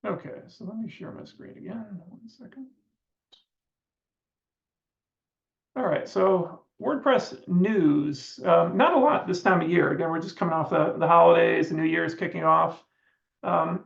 Okay, so let me share my screen again. 1 second. All right, so WordPress news. Not a lot this time of year. Again, we're just coming off the holidays, the New Year's kicking off. Um,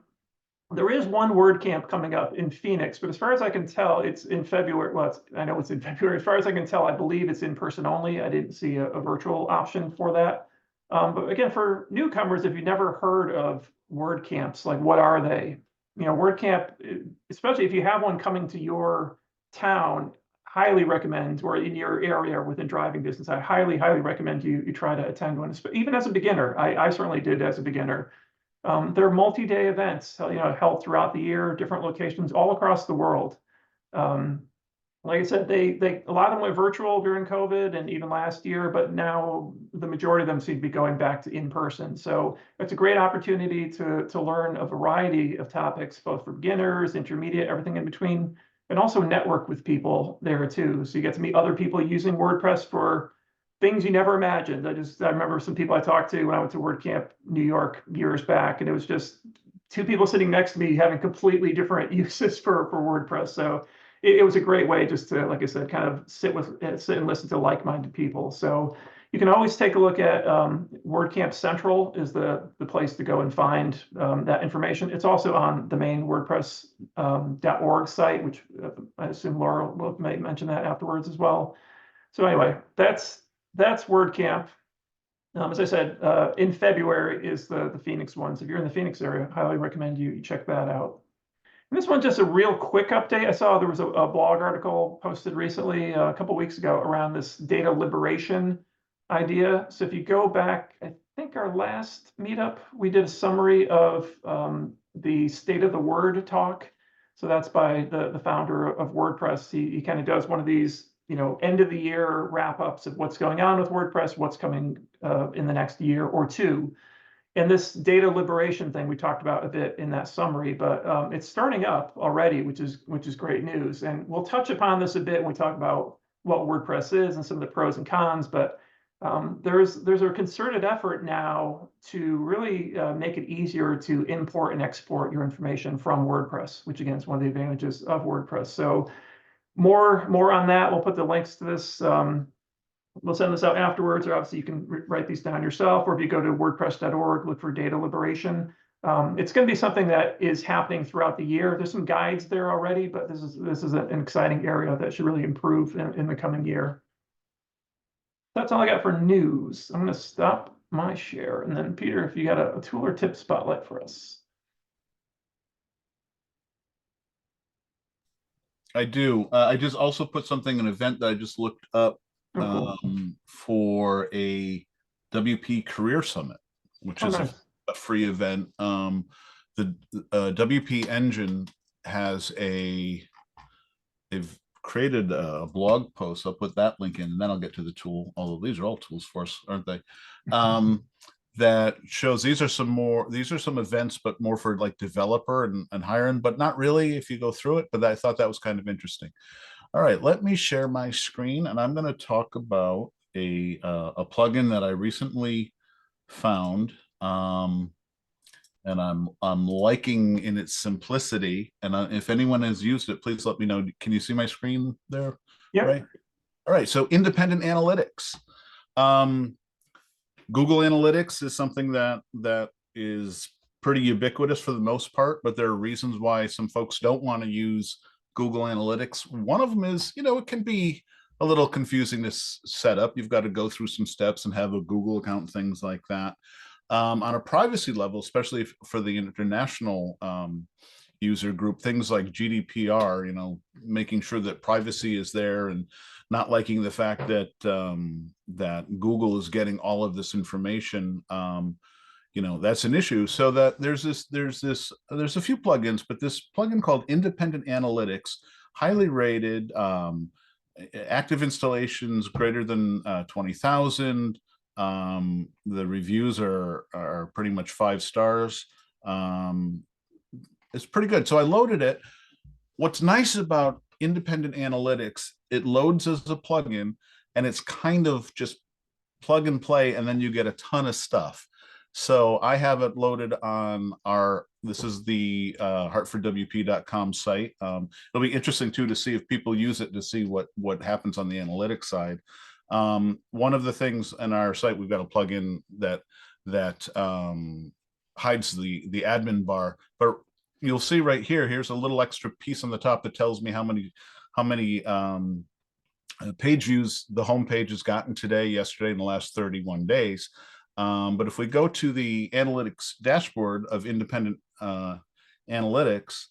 there is one WordCamp coming up in Phoenix, but as far as I can tell, it's in February. Well, I know it's in February. As far as I can tell, I believe it's in person only. I didn't see a virtual option for that. But again, for newcomers, if you've never heard of WordCamps, like what are they? You know, WordCamp, especially if you have one coming to your town, highly recommend, or in your area within driving distance, I highly, highly recommend you try to attend one, even as a beginner. I certainly did as a beginner. They're multi-day events, held throughout the year, different locations all across the world. Um, like I said, they a lot of them went virtual during COVID and even last year, but now the majority of them seem to be going back to in person. So it's a great opportunity to learn a variety of topics, both for beginners, intermediate, everything in between, and also network with people there too. So you get to meet other people using WordPress for things you never imagined. I remember some people I talked to when I went to WordCamp New York years back, and it was just two people sitting next to me having completely different uses for WordPress. So it was a great way just to, like I said, kind of sit and listen to like-minded people. So you can always take a look at WordCamp Central is the place to go and find that information. It's also on the main WordPress.org site, which I assume Laura may mention that afterwards as well. So anyway, that's WordCamp. As I said, in February is the Phoenix one. So if you're in the Phoenix area, I highly recommend you check that out. And this one's just a real quick update. I saw there was a blog article posted recently, a couple weeks ago, around this data liberation idea. So if you go back, I think our last meetup, we did a summary of the State of the Word talk. So that's by the founder of WordPress. He kind of does one of these, end of the year wrap ups of what's going on with WordPress, what's coming in the next year or two. And this data liberation thing we talked about a bit in that summary, but it's starting up already, which is great news. And we'll touch upon this a bit when we talk about what WordPress is and some of the pros and cons. But there's a concerted effort now to really make it easier to import and export your information from WordPress, which again is one of the advantages of WordPress. So more on that. We'll put the links to this. We'll send this out afterwards, or obviously you can write these down yourself, or if you go to wordpress.org, look for data liberation. It's going to be something that is happening throughout the year. There's some guides there already, but this is an exciting area that should really improve in the coming year. That's all I got for news. I'm going to stop my share, and then Peter, if you got a tool or tip spotlight for us. I do. I just also put something, an event that I just looked up for a WP Career Summit, which is nice. a free event. The WP Engine has they've created a blog post. I'll put that link in, and then I'll get to the tool. Although these are all tools for us, aren't they? That shows these are some events, but more for like developer and hiring, but not really if you go through it. But I thought that was kind of interesting. All right, let me share my screen, and I'm going to talk about a plugin that I recently found, and I'm liking in its simplicity. And if anyone has used it, please let me know. Can you see my screen there? Yeah. Right. All right. So independent analytics. Google Analytics is something that is pretty ubiquitous for the most part, but there are reasons why some folks don't want to use Google Analytics. One of them is, it can be a little confusing to set up. You've got to go through some steps and have a Google account, things like that. On a privacy level, especially for the international user group, things like GDPR, making sure that privacy is there and not liking the fact that that Google is getting all of this information. That's an issue. So that there's a few plugins, but this plugin called Independent Analytics, highly rated, active installations greater than 20,000. The reviews are pretty much 5 stars. It's pretty good. So I loaded it. What's nice about Independent Analytics, it loads as a plugin, and it's kind of just plug and play, and then you get a ton of stuff. So I have it loaded on this is the hartfordwp.com site. It'll be interesting too to see if people use it to see what happens on the analytics side. One of the things in our site, we've got a plugin that hides the admin bar, but you'll see right here, here's a little extra piece on the top that tells me how many page views the homepage has gotten today, yesterday, in the last 31 days. But if we go to the analytics dashboard of independent analytics,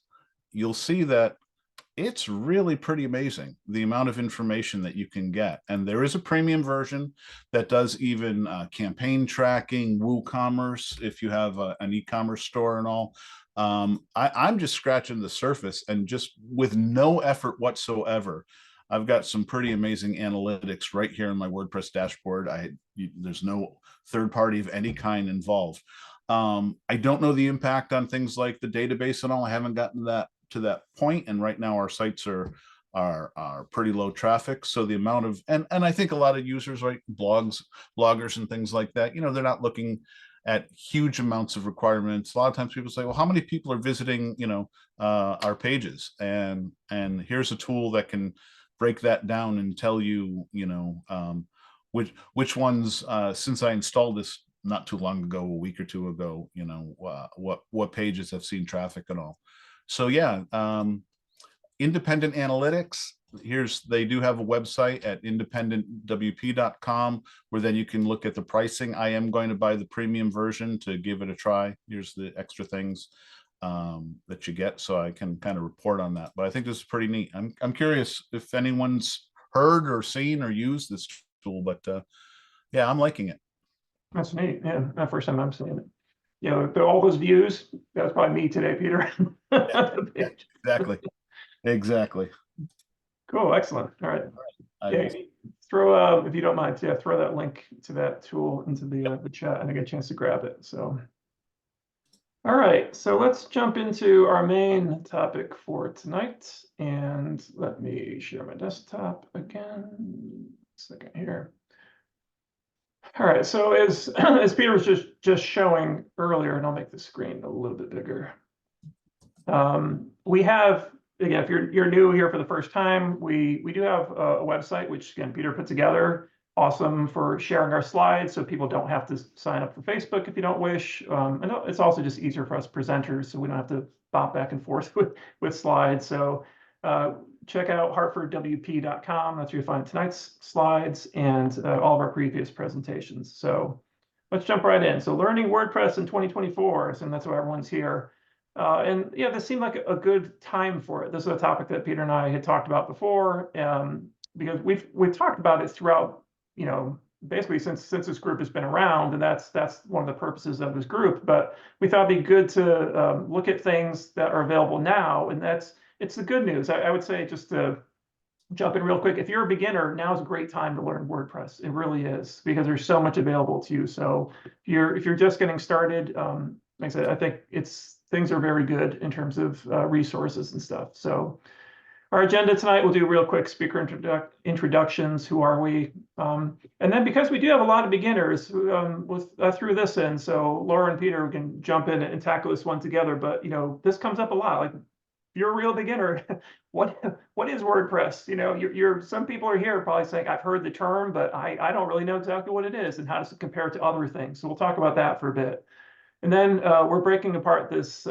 you'll see that it's really pretty amazing the amount of information that you can get. And there is a premium version that does even campaign tracking, WooCommerce, if you have an e-commerce store and all. I'm just scratching the surface, and just with no effort whatsoever, I've got some pretty amazing analytics right here in my WordPress dashboard. There's no third party of any kind involved. I don't know the impact on things like the database and all. I haven't gotten to that point, and right now our sites are pretty low traffic. So the amount of and I think a lot of users, like bloggers and things like that, they're not looking at huge amounts of requirements. A lot of times people say, well, how many people are visiting our pages, and here's a tool that can break that down and tell you which ones, since I installed this not too long ago, a week or two ago, what pages have seen traffic and all. So yeah, independent analytics. They do have a website at independentwp.com where then you can look at the pricing. I am going to buy the premium version to give it a try. Here's the extra things that you get, so I can kind of report on that. But I think this is pretty neat. I'm curious if anyone's heard or seen or used this tool, but yeah, I'm liking it. That's neat. Yeah, that first time I'm seeing it. Yeah, all those views, that was probably me today, Peter. Yeah, exactly. Cool, excellent. All right. Yeah, throw if you don't mind, yeah, throw that link to that tool into the chat, and I get a chance to grab it. So, all right, so let's jump into our main topic for tonight, and let me share my desktop again. Second here. All right, so as Peter was just showing earlier, and I'll make the screen a little bit bigger. We have, again, if you're new here for the first time, we do have a website, which again Peter put together. Awesome for sharing our slides, so people don't have to sign up for Facebook if you don't wish. And it's also just easier for us presenters, so we don't have to bop back and forth with slides. So check out hartfordwp.com. That's where you find tonight's slides and all of our previous presentations. So let's jump right in. So learning WordPress in 2024, and that's why everyone's here. And yeah, this seemed like a good time for it. This is a topic that Peter and I had talked about before, because we've talked about it throughout, basically since this group has been around, and that's one of the purposes of this group. But we thought it'd be good to look at things that are available now, and it's the good news. I would say, just to jump in real quick, if you're a beginner, now is a great time to learn WordPress. It really is, because there's so much available to you. So if you're just getting started, like I said, I think things are very good in terms of resources and stuff. So our agenda tonight, we'll do real quick speaker introductions. Who are we? And then, because we do have a lot of beginners, threw this in. So Laura and Peter can jump in and tackle this one together. But this comes up a lot. Like, if you're a real beginner, what is WordPress? Some people are here probably saying, I've heard the term, but I don't really know exactly what it is, and how does it compare to other things. So we'll talk about that for a bit. And then we're breaking apart this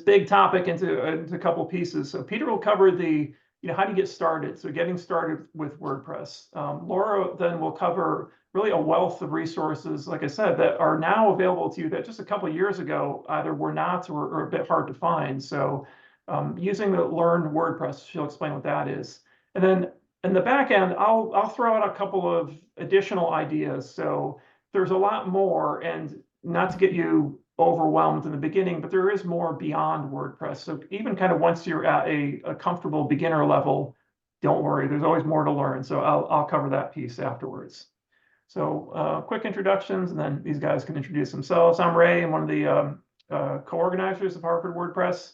big topic into a couple pieces. So Peter will cover how do you get started? So getting started with WordPress. Laura then will cover really a wealth of resources, like I said, that are now available to you that just a couple of years ago either were not or a bit hard to find. So using the Learn WordPress, she'll explain what that is. And then in the back end, I'll throw out a couple of additional ideas. So there's a lot more, and not to get you overwhelmed in the beginning, but there is more beyond WordPress. So even kind of once you're at a comfortable beginner level, don't worry, there's always more to learn. So I'll cover that piece afterwards. So quick introductions, and then these guys can introduce themselves. I'm Ray. I'm one of the co-organizers of Hartford WordPress.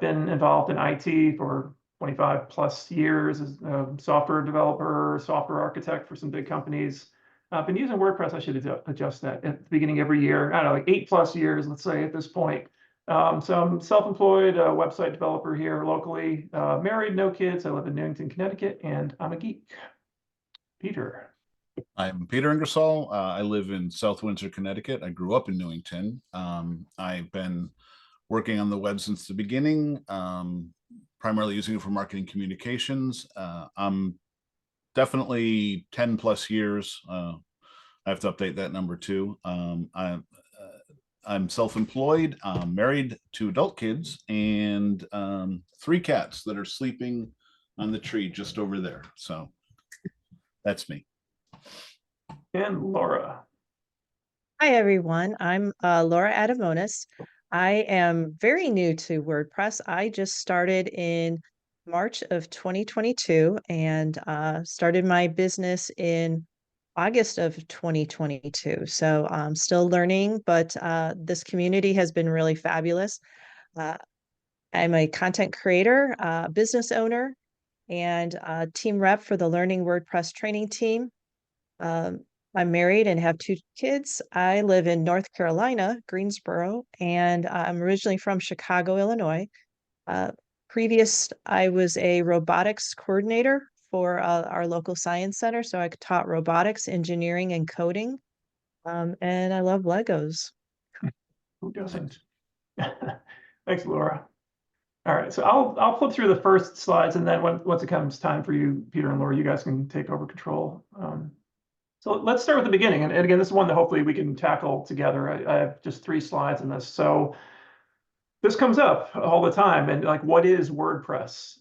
Been involved in IT for 25 plus years as a software developer, software architect for some big companies. I've been using WordPress. I should adjust that at the beginning of every year. I don't know, like 8+ years, let's say, at this point. So I'm self-employed website developer here locally, married, no kids. I live in Newington, Connecticut, and I'm a geek. Peter. I'm Peter Ingersoll. I live in South Windsor, Connecticut. I grew up in Newington. I've been working on the web since the beginning, primarily using it for marketing communications. I'm definitely 10+ years. I have to update that number too. I'm self-employed, married to adult kids, and 3 cats that are sleeping on the tree just over there. So that's me. And Laura. Hi, everyone. I'm Laura Adamonis. I am very new to WordPress. I just started in March of 2022 and started my business in August of 2022. So I'm still learning, but this community has been really fabulous. Uh, I'm a content creator, business owner, and team rep for the Learning WordPress training team. Um, I'm married and have 2 kids. I live in North Carolina, Greensboro, and I'm originally from Chicago, Illinois. Uh, I was a robotics coordinator for our local science center. So I taught robotics, engineering, and coding. And I love Legos. Who doesn't? Thanks, Laura. All right, so I'll flip through the first slides, and then once it comes time for you, Peter and Laura, you guys can take over control. So let's start with the beginning, and again, this is one that hopefully we can tackle together. I have just 3 slides in this, so this comes up all the time, and like, what is WordPress?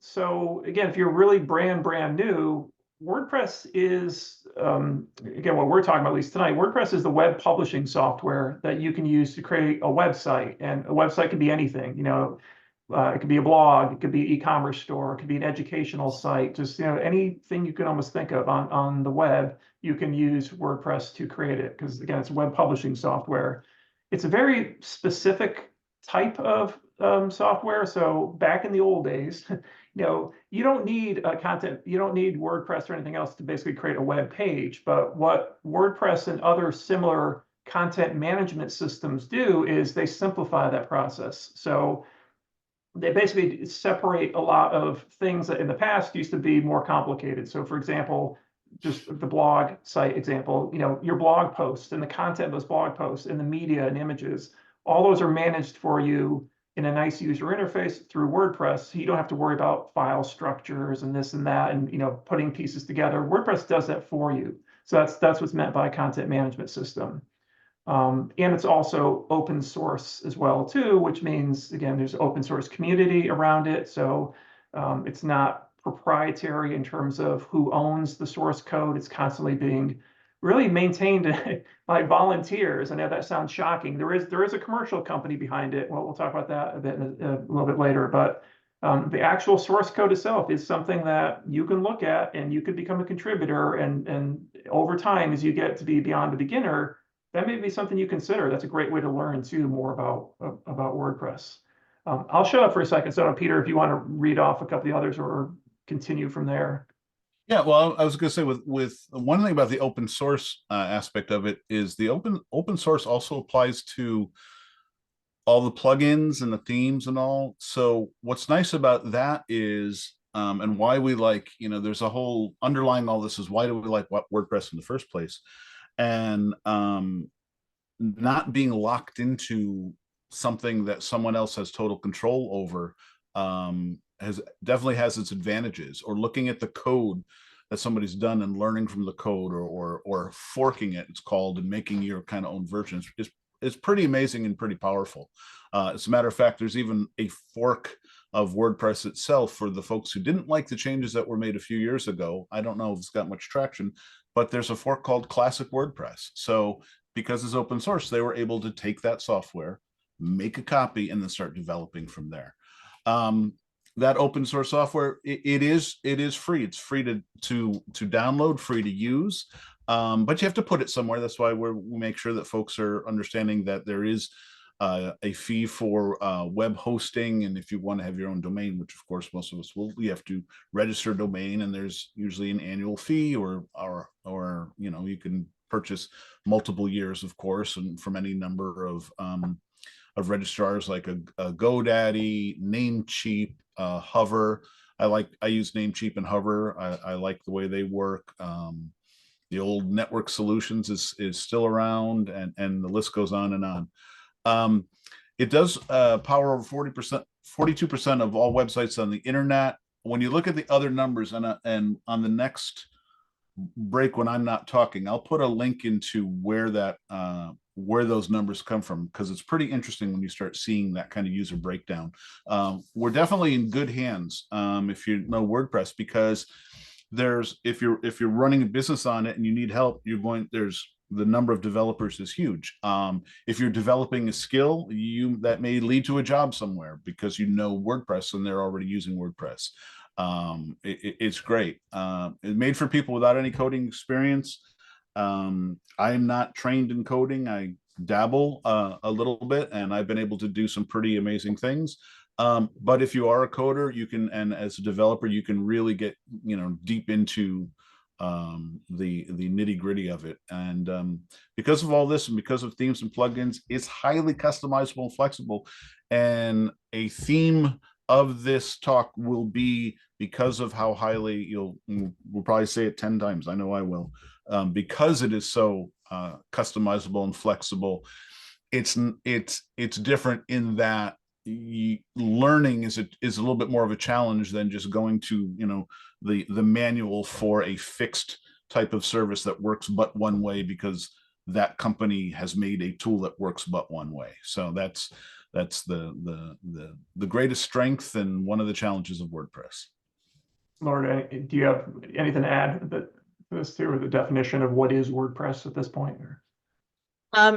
So again, if you're really brand new, WordPress is, again, what we're talking about, at least tonight, WordPress is the web publishing software that you can use to create a website. And a website can be anything, it could be a blog, it could be an e-commerce store, it could be an educational site, just anything you can almost think of on the web, you can use WordPress to create it, because again, it's web publishing software. It's a very specific type of software. So back in the old days, you don't need you don't need WordPress or anything else to basically create a web page. But what WordPress and other similar content management systems do is they simplify that process. So they basically separate a lot of things that in the past used to be more complicated. So for example, just the blog site example, your blog posts and the content of those blog posts and the media and images, all those are managed for you in a nice user interface through WordPress. So you don't have to worry about file structures and this and that and putting pieces together. WordPress does that for you. So that's what's meant by a content management system. And it's also open source as well too, which means, again, there's open source community around it. So it's not proprietary in terms of who owns the source code. It's constantly being really maintained by volunteers. I know that sounds shocking. There is a commercial company behind it. Well, we'll talk about that a little bit later. But the actual source code itself is something that you can look at and you could become a contributor. And over time, as you get to be beyond a beginner, that may be something you consider. That's a great way to learn too more about WordPress. I'll shut up for a second. So Peter, if you want to read off a couple of the others or continue from there. Yeah, well, I was going to say with one thing about the open source aspect of it is the open source also applies to all the plugins and the themes and all. So what's nice about that is, and why we like, there's a whole underlying all this is why do we like WordPress in the first place? And not being locked into something that someone else has total control over definitely has its advantages. Or looking at the code that somebody's done and learning from the code, or forking it, it's called, and making your kind of own version is pretty amazing and pretty powerful. As a matter of fact, there's even a fork of WordPress itself for the folks who didn't like the changes that were made a few years ago. I don't know if it's got much traction, but there's a fork called Classic WordPress. So because it's open source, they were able to take that software, make a copy, and then start developing from there. That open source software, it is free. It's free to download, free to use, but you have to put it somewhere. That's why we make sure that folks are understanding that there is a fee for web hosting, and if you want to have your own domain, which of course most of us will, you have to register a domain, and there's usually an annual fee, or you know, you can purchase multiple years, of course, and from any number of registrars like a GoDaddy, Namecheap, Hover. I use Namecheap and Hover. I like the way they work. The old Network Solutions is still around, and the list goes on and on. It does power over 40%, 42% of all websites on the internet. When you look at the other numbers, and on the next break when I'm not talking, I'll put a link into where those numbers come from, because it's pretty interesting when you start seeing that kind of user breakdown. We're definitely in good hands if you know WordPress, because if you're running a business on it and you need help, there's the number of developers is huge. If you're developing a skill, that may lead to a job somewhere because you know WordPress and they're already using WordPress. It's great. It's made for people without any coding experience. I am not trained in coding. I dabble a little bit, and I've been able to do some pretty amazing things. But if you are a coder, you can, and as a developer, you can really get, you know, deep into the nitty gritty of it. And because of all this, and because of themes and plugins, it's highly customizable and flexible. And a theme of this talk will be, because of how highly we'll probably say it 10 times. I know I will, because it is so customizable and flexible. It's different in that learning is a little bit more of a challenge than just going to, you know, the manual for a fixed type of service that works but one way, because that company has made a tool that works but one way. So that's the greatest strength and one of the challenges of WordPress. Laura, do you have anything to add to this too, or the definition of what is WordPress at this point? Or?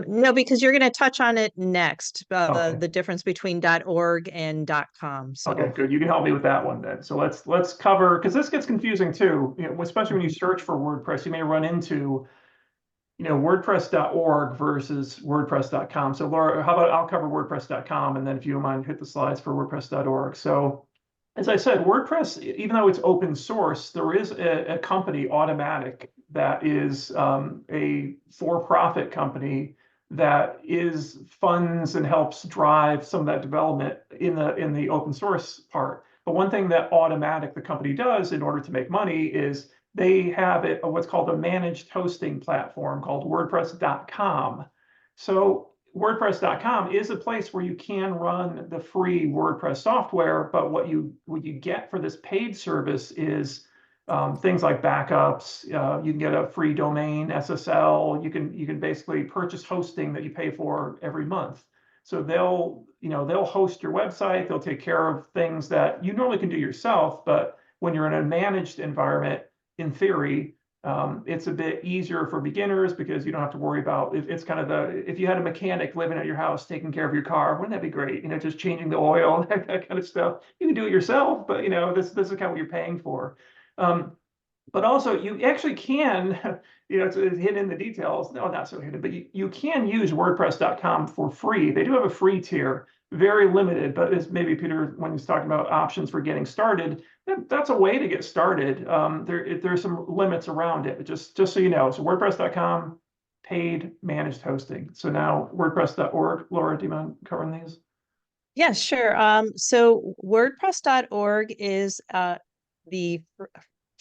No, because you're going to touch on it next, Okay. the difference between .org and .com. So. Okay, good. You can help me with that one then. So let's cover, because this gets confusing too, you know, especially when you search for WordPress, you may run into, you know, WordPress.org versus WordPress.com. So Laura, how about I'll cover WordPress.com, and then if you don't mind, hit the slides for WordPress.org. So as I said, WordPress, even though it's open source, there is a company, Automatic, that is a for-profit company that funds and helps drive some of that development in the open source part. But one thing that Automatic, the company, does in order to make money is they have what's called a managed hosting platform called WordPress.com. So WordPress.com is a place where you can run the free WordPress software, but what you get for this paid service is things like backups. You can get a free domain, SSL. You can basically purchase hosting that you pay for every month. So they'll host your website. They'll take care of things that you normally can do yourself, but when you're in a managed environment, in theory, it's a bit easier for beginners because you don't have to worry about it's kind of if you had a mechanic living at your house taking care of your car, wouldn't that be great? You know, just changing the oil, that kind of stuff. You can do it yourself, but you know, this is kind of what you're paying for. But also you actually can, you know, it's hidden in the details. No, not so hidden, but you can use WordPress.com for free. They do have a free tier, very limited, but as maybe Peter, when he's talking about options for getting started, that's a way to get started. There's some limits around it, just so you know. So WordPress.com, paid managed hosting. So now WordPress.org. Laura, do you mind covering these? Yeah, sure. So WordPress.org is the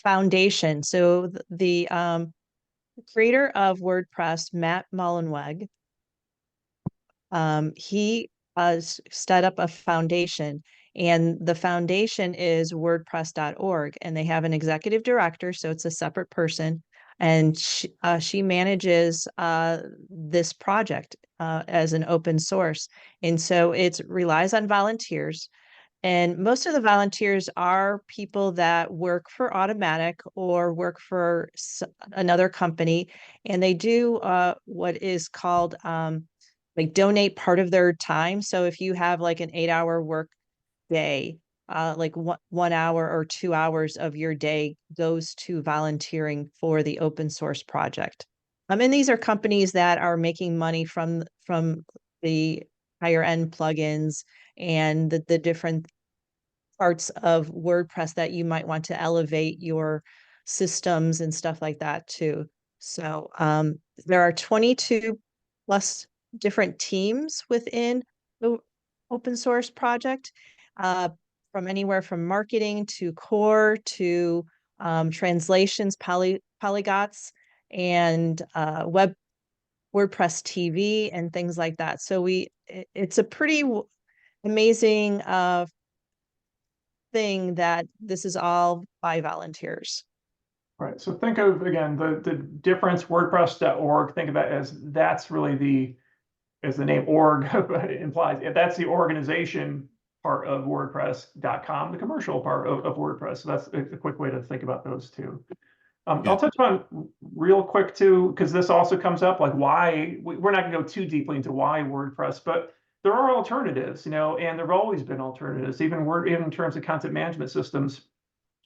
foundation. So the creator of WordPress, Matt Mullenweg, he has set up a foundation, and the foundation is WordPress.org, and they have an executive director, so it's a separate person, and she manages this project as an open source, and so it relies on volunteers. And most of the volunteers are people that work for Automatic or work for another company, and they do what is called like donate part of their time. So if you have like an 8-hour work day, like 1 hour or 2 hours of your day goes to volunteering for the open source project. And these are companies that are making money from the higher end plugins and the different parts of WordPress that you might want to elevate your systems and stuff like that too. So there are 22 plus different teams within the open source project, from anywhere from marketing to core to translations, polyglots, and web WordPress TV and things like that. So it's a pretty amazing thing that this is all by volunteers. Right. So think of, again, the difference, WordPress.org, think of that as that's really as the name org implies, that's the organization part of WordPress.com, the commercial part of WordPress. So that's a quick way to think about those two. I'll touch on real quick too, because this also comes up, like why, we're not gonna go too deeply into why WordPress, but there are alternatives, and there have always been alternatives, even in terms of content management systems.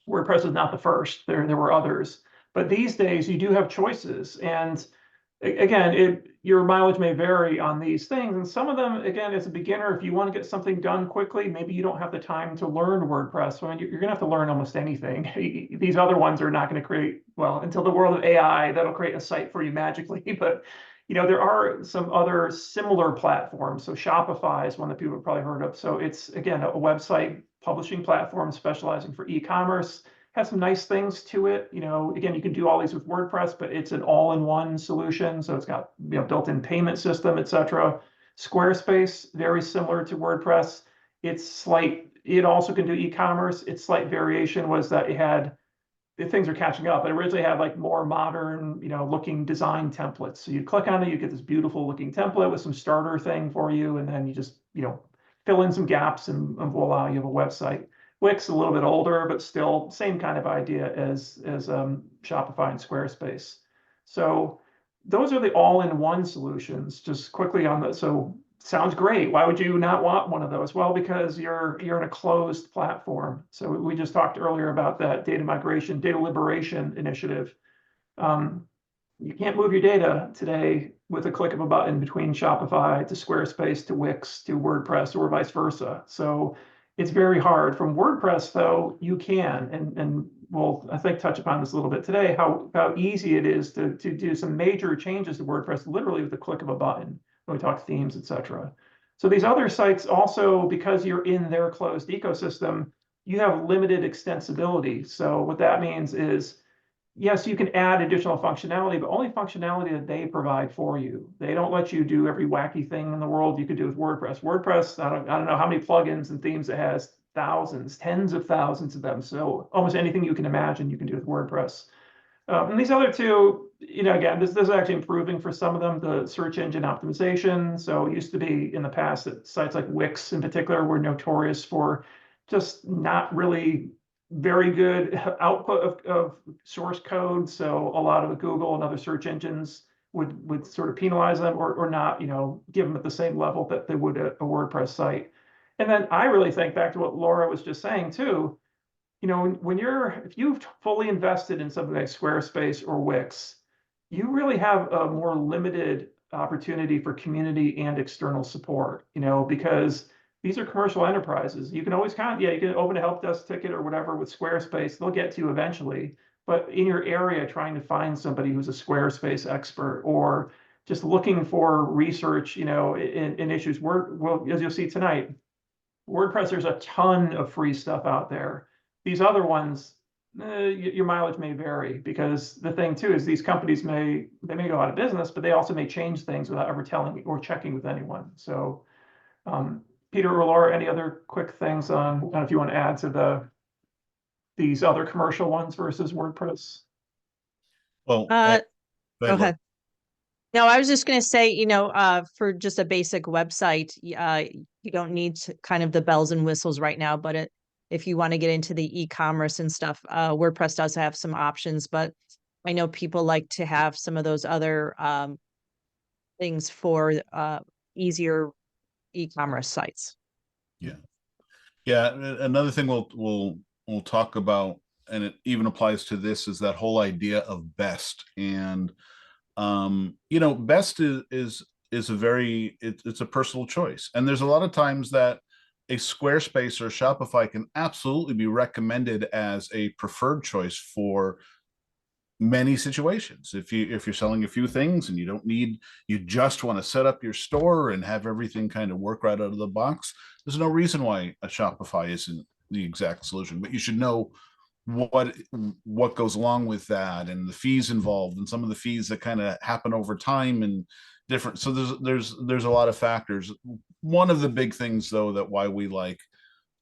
WordPress is not the first. There were others, but these days you do have choices. And again, your mileage may vary on these things. And some of them, again, as a beginner, if you want to get something done quickly, maybe you don't have the time to learn WordPress. So you're going to have to learn almost anything. These other ones are not going to create, well, until the world of AI, that'll create a site for you magically. But there are some other similar platforms. So Shopify is one that people have probably heard of. So it's, again, a website publishing platform specializing for e-commerce. Has some nice things to it. Again, you can do all these with WordPress, but it's an all-in-one solution. So it's got built-in payment system, etc. Squarespace, very similar to WordPress. It also can do e-commerce. Its slight variation was that things are catching up. It originally had like more modern, looking design templates. So you click on it, you get this beautiful looking template with some starter thing for you, and then you just, fill in some gaps and voila, you have a website. Wix a little bit older, but still same kind of idea as Shopify and Squarespace. So those are the all-in-one solutions. Just quickly on that. So sounds great. Why would you not want one of those? Well, because you're in a closed platform. So we just talked earlier about that data migration, data liberation initiative. You can't move your data today with a click of a button between Shopify to Squarespace to Wix to WordPress or vice versa. So it's very hard. From WordPress, though, you can, and we'll, I think, touch upon this a little bit today, how easy it is to do some major changes to WordPress literally with the click of a button when we talk themes, etc. So these other sites also, because you're in their closed ecosystem, you have limited extensibility. So what that means is, yes, you can add additional functionality, but only functionality that they provide for you. They don't let you do every wacky thing in the world you could do with WordPress. WordPress, I don't know how many plugins and themes it has, thousands, tens of thousands of them. So almost anything you can imagine you can do with WordPress. And these other two, again, this is actually improving for some of them, the search engine optimization. So it used to be in the past that sites like Wix in particular were notorious for just not really very good output of source code. So a lot of the Google and other search engines would sort of penalize them or not, give them at the same level that they would a WordPress site. And then I really think back to what Laura was just saying too, if you've fully invested in something like Squarespace or Wix, you really have a more limited opportunity for community and external support, because these are commercial enterprises. You can always you can open a help desk ticket or whatever with Squarespace. They'll get to you eventually. But in your area, trying to find somebody who's a Squarespace expert or just looking for research, in issues. Well, as you'll see tonight, WordPress, there's a ton of free stuff out there. These other ones, your mileage may vary, because the thing too is these companies may go out of business, but they also may change things without ever telling or checking with anyone. So Peter or Laura, any other quick things on if you want to add to these other commercial ones versus WordPress? Well, Go Laura. ahead. No, I was just going to say, for just a basic website, you don't need kind of the bells and whistles right now, but if you want to get into the e-commerce and stuff, WordPress does have some options, but I know people like to have some of those other things for easier e-commerce sites. Yeah. Another thing we'll talk about, and it even applies to this, is that whole idea of best. And best is is a very, it's a personal choice. And there's a lot of times that a Squarespace or Shopify can absolutely be recommended as a preferred choice for many situations. If you're selling a few things and you just want to set up your store and have everything kind of work right out of the box, there's no reason why a Shopify isn't the exact solution. But you should know what goes along with that, and the fees involved, and some of the fees that kind of happen over time, and different. So there's a lot of factors. One of the big things, though, that why we like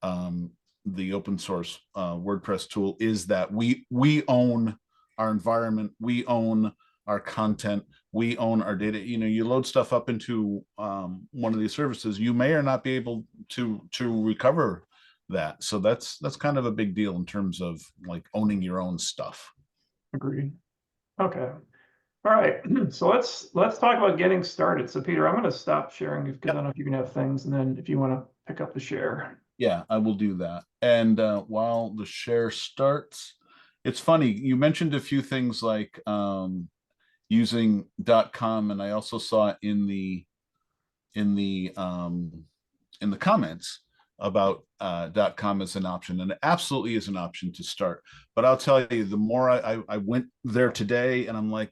the open source WordPress tool is that we own our environment, we own our content, we own our data. You load stuff up into one of these services, you may or not be able to recover that. So that's kind of a big deal in terms of like owning your own stuff. Agreed. Okay. All right. So let's talk about getting started. So Peter, I'm going to stop sharing because I don't know if you can have things, and then if you want to pick up the share. Yeah, I will do that. And while the share starts, it's funny, you mentioned a few things like using .com, and I also saw it in the comments about .com as an option, and it absolutely is an option to start. But I'll tell you, the more I went there today, and I'm like,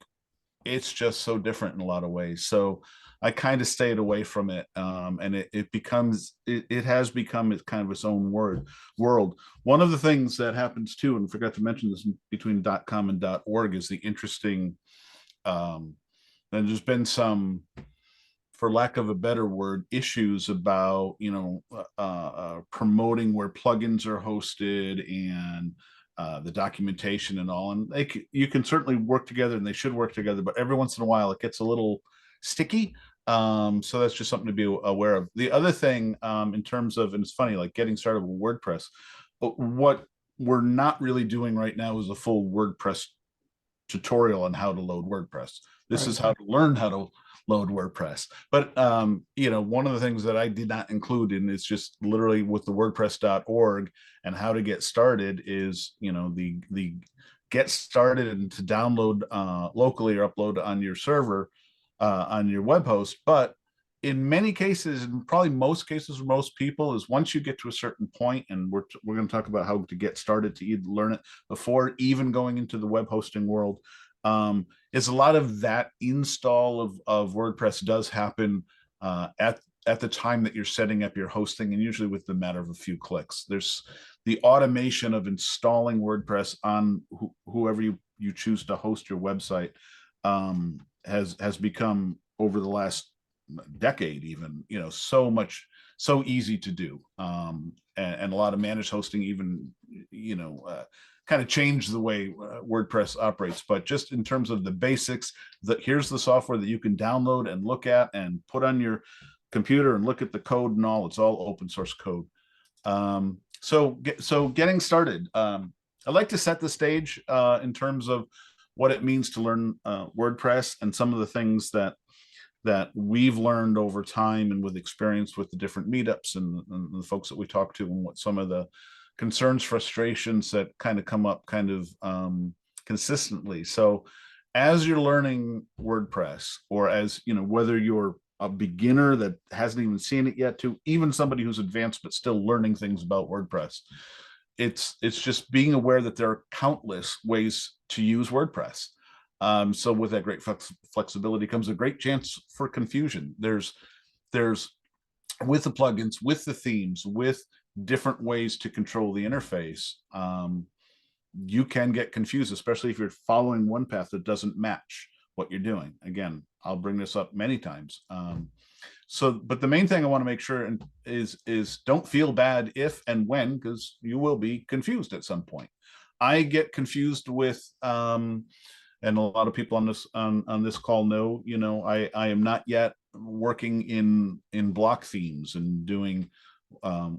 it's just so different in a lot of ways. So I kind of stayed away from it, and it has become kind of its own world. One of the things that happens too, and forgot to mention this, between .com and .org is the interesting. And there's been some, for lack of a better word, issues about promoting where plugins are hosted and the documentation and all. And you can certainly work together, and they should work together, but every once in a while it gets a little sticky. So that's just something to be aware of. The other thing, in terms of, and it's funny, like getting started with WordPress, but what we're not really doing right now is a full WordPress tutorial on how to load WordPress. This is how to learn how to load WordPress. But one of the things that I did not include in is just literally with the WordPress.org and how to get started is the get started and to download locally or upload on your server on your web host. But in many cases, and probably most cases for most people, is once you get to a certain point, and we're going to talk about how to get started to either learn it before even going into the web hosting world, is a lot of that install of WordPress does happen at the time that you're setting up your hosting, and usually with the matter of a few clicks. There's the automation of installing WordPress on whoever you choose to host your website has become, over the last decade even, so easy to do, and a lot of managed hosting even kind of changed the way WordPress operates. But just in terms of the basics, here's the software that you can download and look at and put on your computer and look at the code and all. It's all open source code. So getting started, I'd like to set the stage in terms of what it means to learn WordPress, and some of the things that we've learned over time and with experience with the different meetups and the folks that we talk to, and what some of the concerns, frustrations that kind of come up consistently. So as you're learning WordPress, or as whether you're a beginner that hasn't even seen it yet, to even somebody who's advanced but still learning things about WordPress, it's just being aware that there are countless ways to use WordPress. So with that great flexibility comes a great chance for confusion. There's with the plugins, with the themes, with different ways to control the interface, you can get confused, especially if you're following one path that doesn't match what you're doing. Again, I'll bring this up many times. But the main thing I want to make sure is don't feel bad if and when, because you will be confused at some point. I get confused with, and a lot of people on this call know, I am not yet working in block themes and doing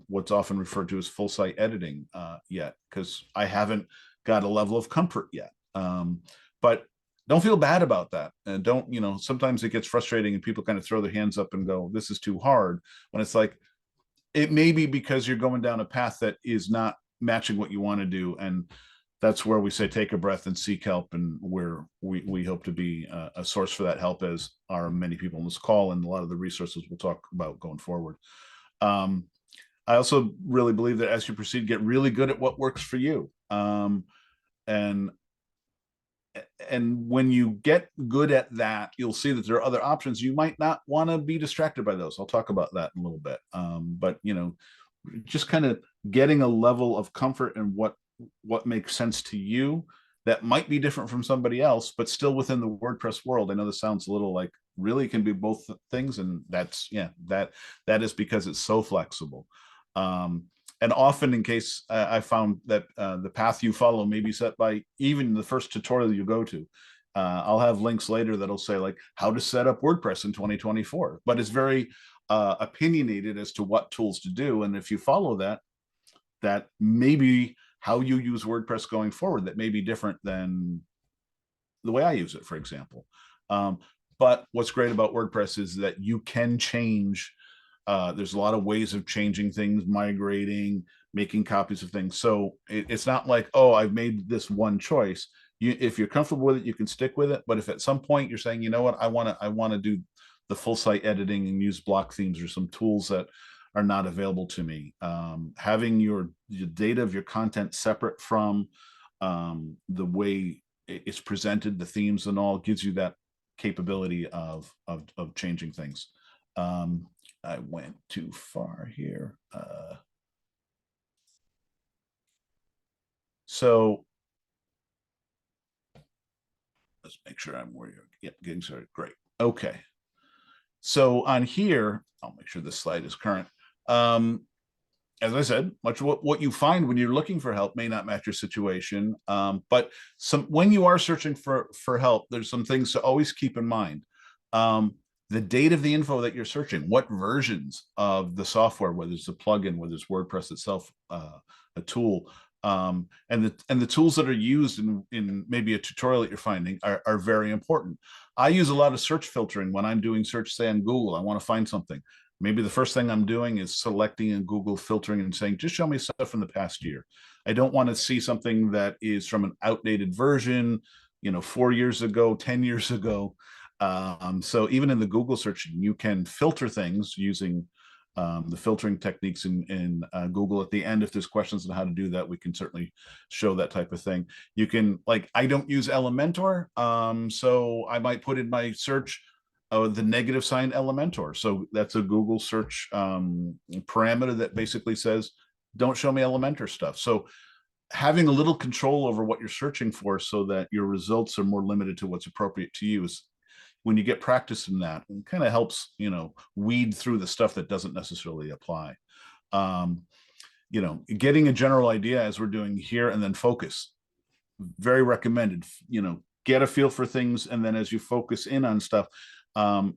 what's often referred to as full site editing yet, because I haven't got a level of comfort yet. But don't feel bad about that. And don't, sometimes it gets frustrating and people kind of throw their hands up and go, this is too hard, when it's like, it may be because you're going down a path that is not matching what you want to do. And that's where we say take a breath and seek help, and where we hope to be a source for that help, as are many people on this call and a lot of the resources we'll talk about going forward. I also really believe that as you proceed, get really good at what works for you. And when you get good at that, you'll see that there are other options. You might not want to be distracted by those. I'll talk about that in a little bit. But just kind of getting a level of comfort in what makes sense to you that might be different from somebody else, but still within the WordPress world. I know this sounds a little like really can be both things, and that's that is because it's so flexible. And often, in case I found that the path you follow may be set by even the first tutorial you go to. I'll have links later that'll say like how to set up WordPress in 2024, but it's very opinionated as to what tools to do. And if you follow that, that may be how you use WordPress going forward. That may be different than the way I use it, for example. But what's great about WordPress is that you can change. There's a lot of ways of changing things, migrating, making copies of things. So it's not like, oh, I've made this one choice. If you're comfortable with it, you can stick with it. But if at some point you're saying, you know what, I want to do the full site editing and use block themes or some tools that are not available to me, having your data of your content separate from the way it's presented, the themes and all, gives you that capability of changing things. I went too far here. So let's make sure I'm where you're getting started. Great. Okay. So on here, I'll make sure this slide is current. As I said, much of what you find when you're looking for help may not match your situation. But when you are searching for help, there's some things to always keep in mind. The date of the info that you're searching, what versions of the software, whether it's a plugin, whether it's WordPress itself, a tool, and the tools that are used in maybe a tutorial that you're finding are very important. I use a lot of search filtering when I'm doing search, say on Google. I want to find something. Maybe the first thing I'm doing is selecting in Google, filtering and saying, just show me stuff from the past year. I don't want to see something that is from an outdated version, 4 years ago, 10 years ago. So even in the Google search, you can filter things using the filtering techniques in Google. At the end, if there's questions on how to do that, we can certainly show that type of thing. You can, like, I don't use Elementor, so I might put in my search the negative sign Elementor. So that's a Google search parameter that basically says, don't show me Elementor stuff. So having a little control over what you're searching for so that your results are more limited to what's appropriate to you is, when you get practice in that, it kind of helps, weed through the stuff that doesn't necessarily apply. Getting a general idea as we're doing here, and then focus. Very recommended. Get a feel for things, and then as you focus in on stuff,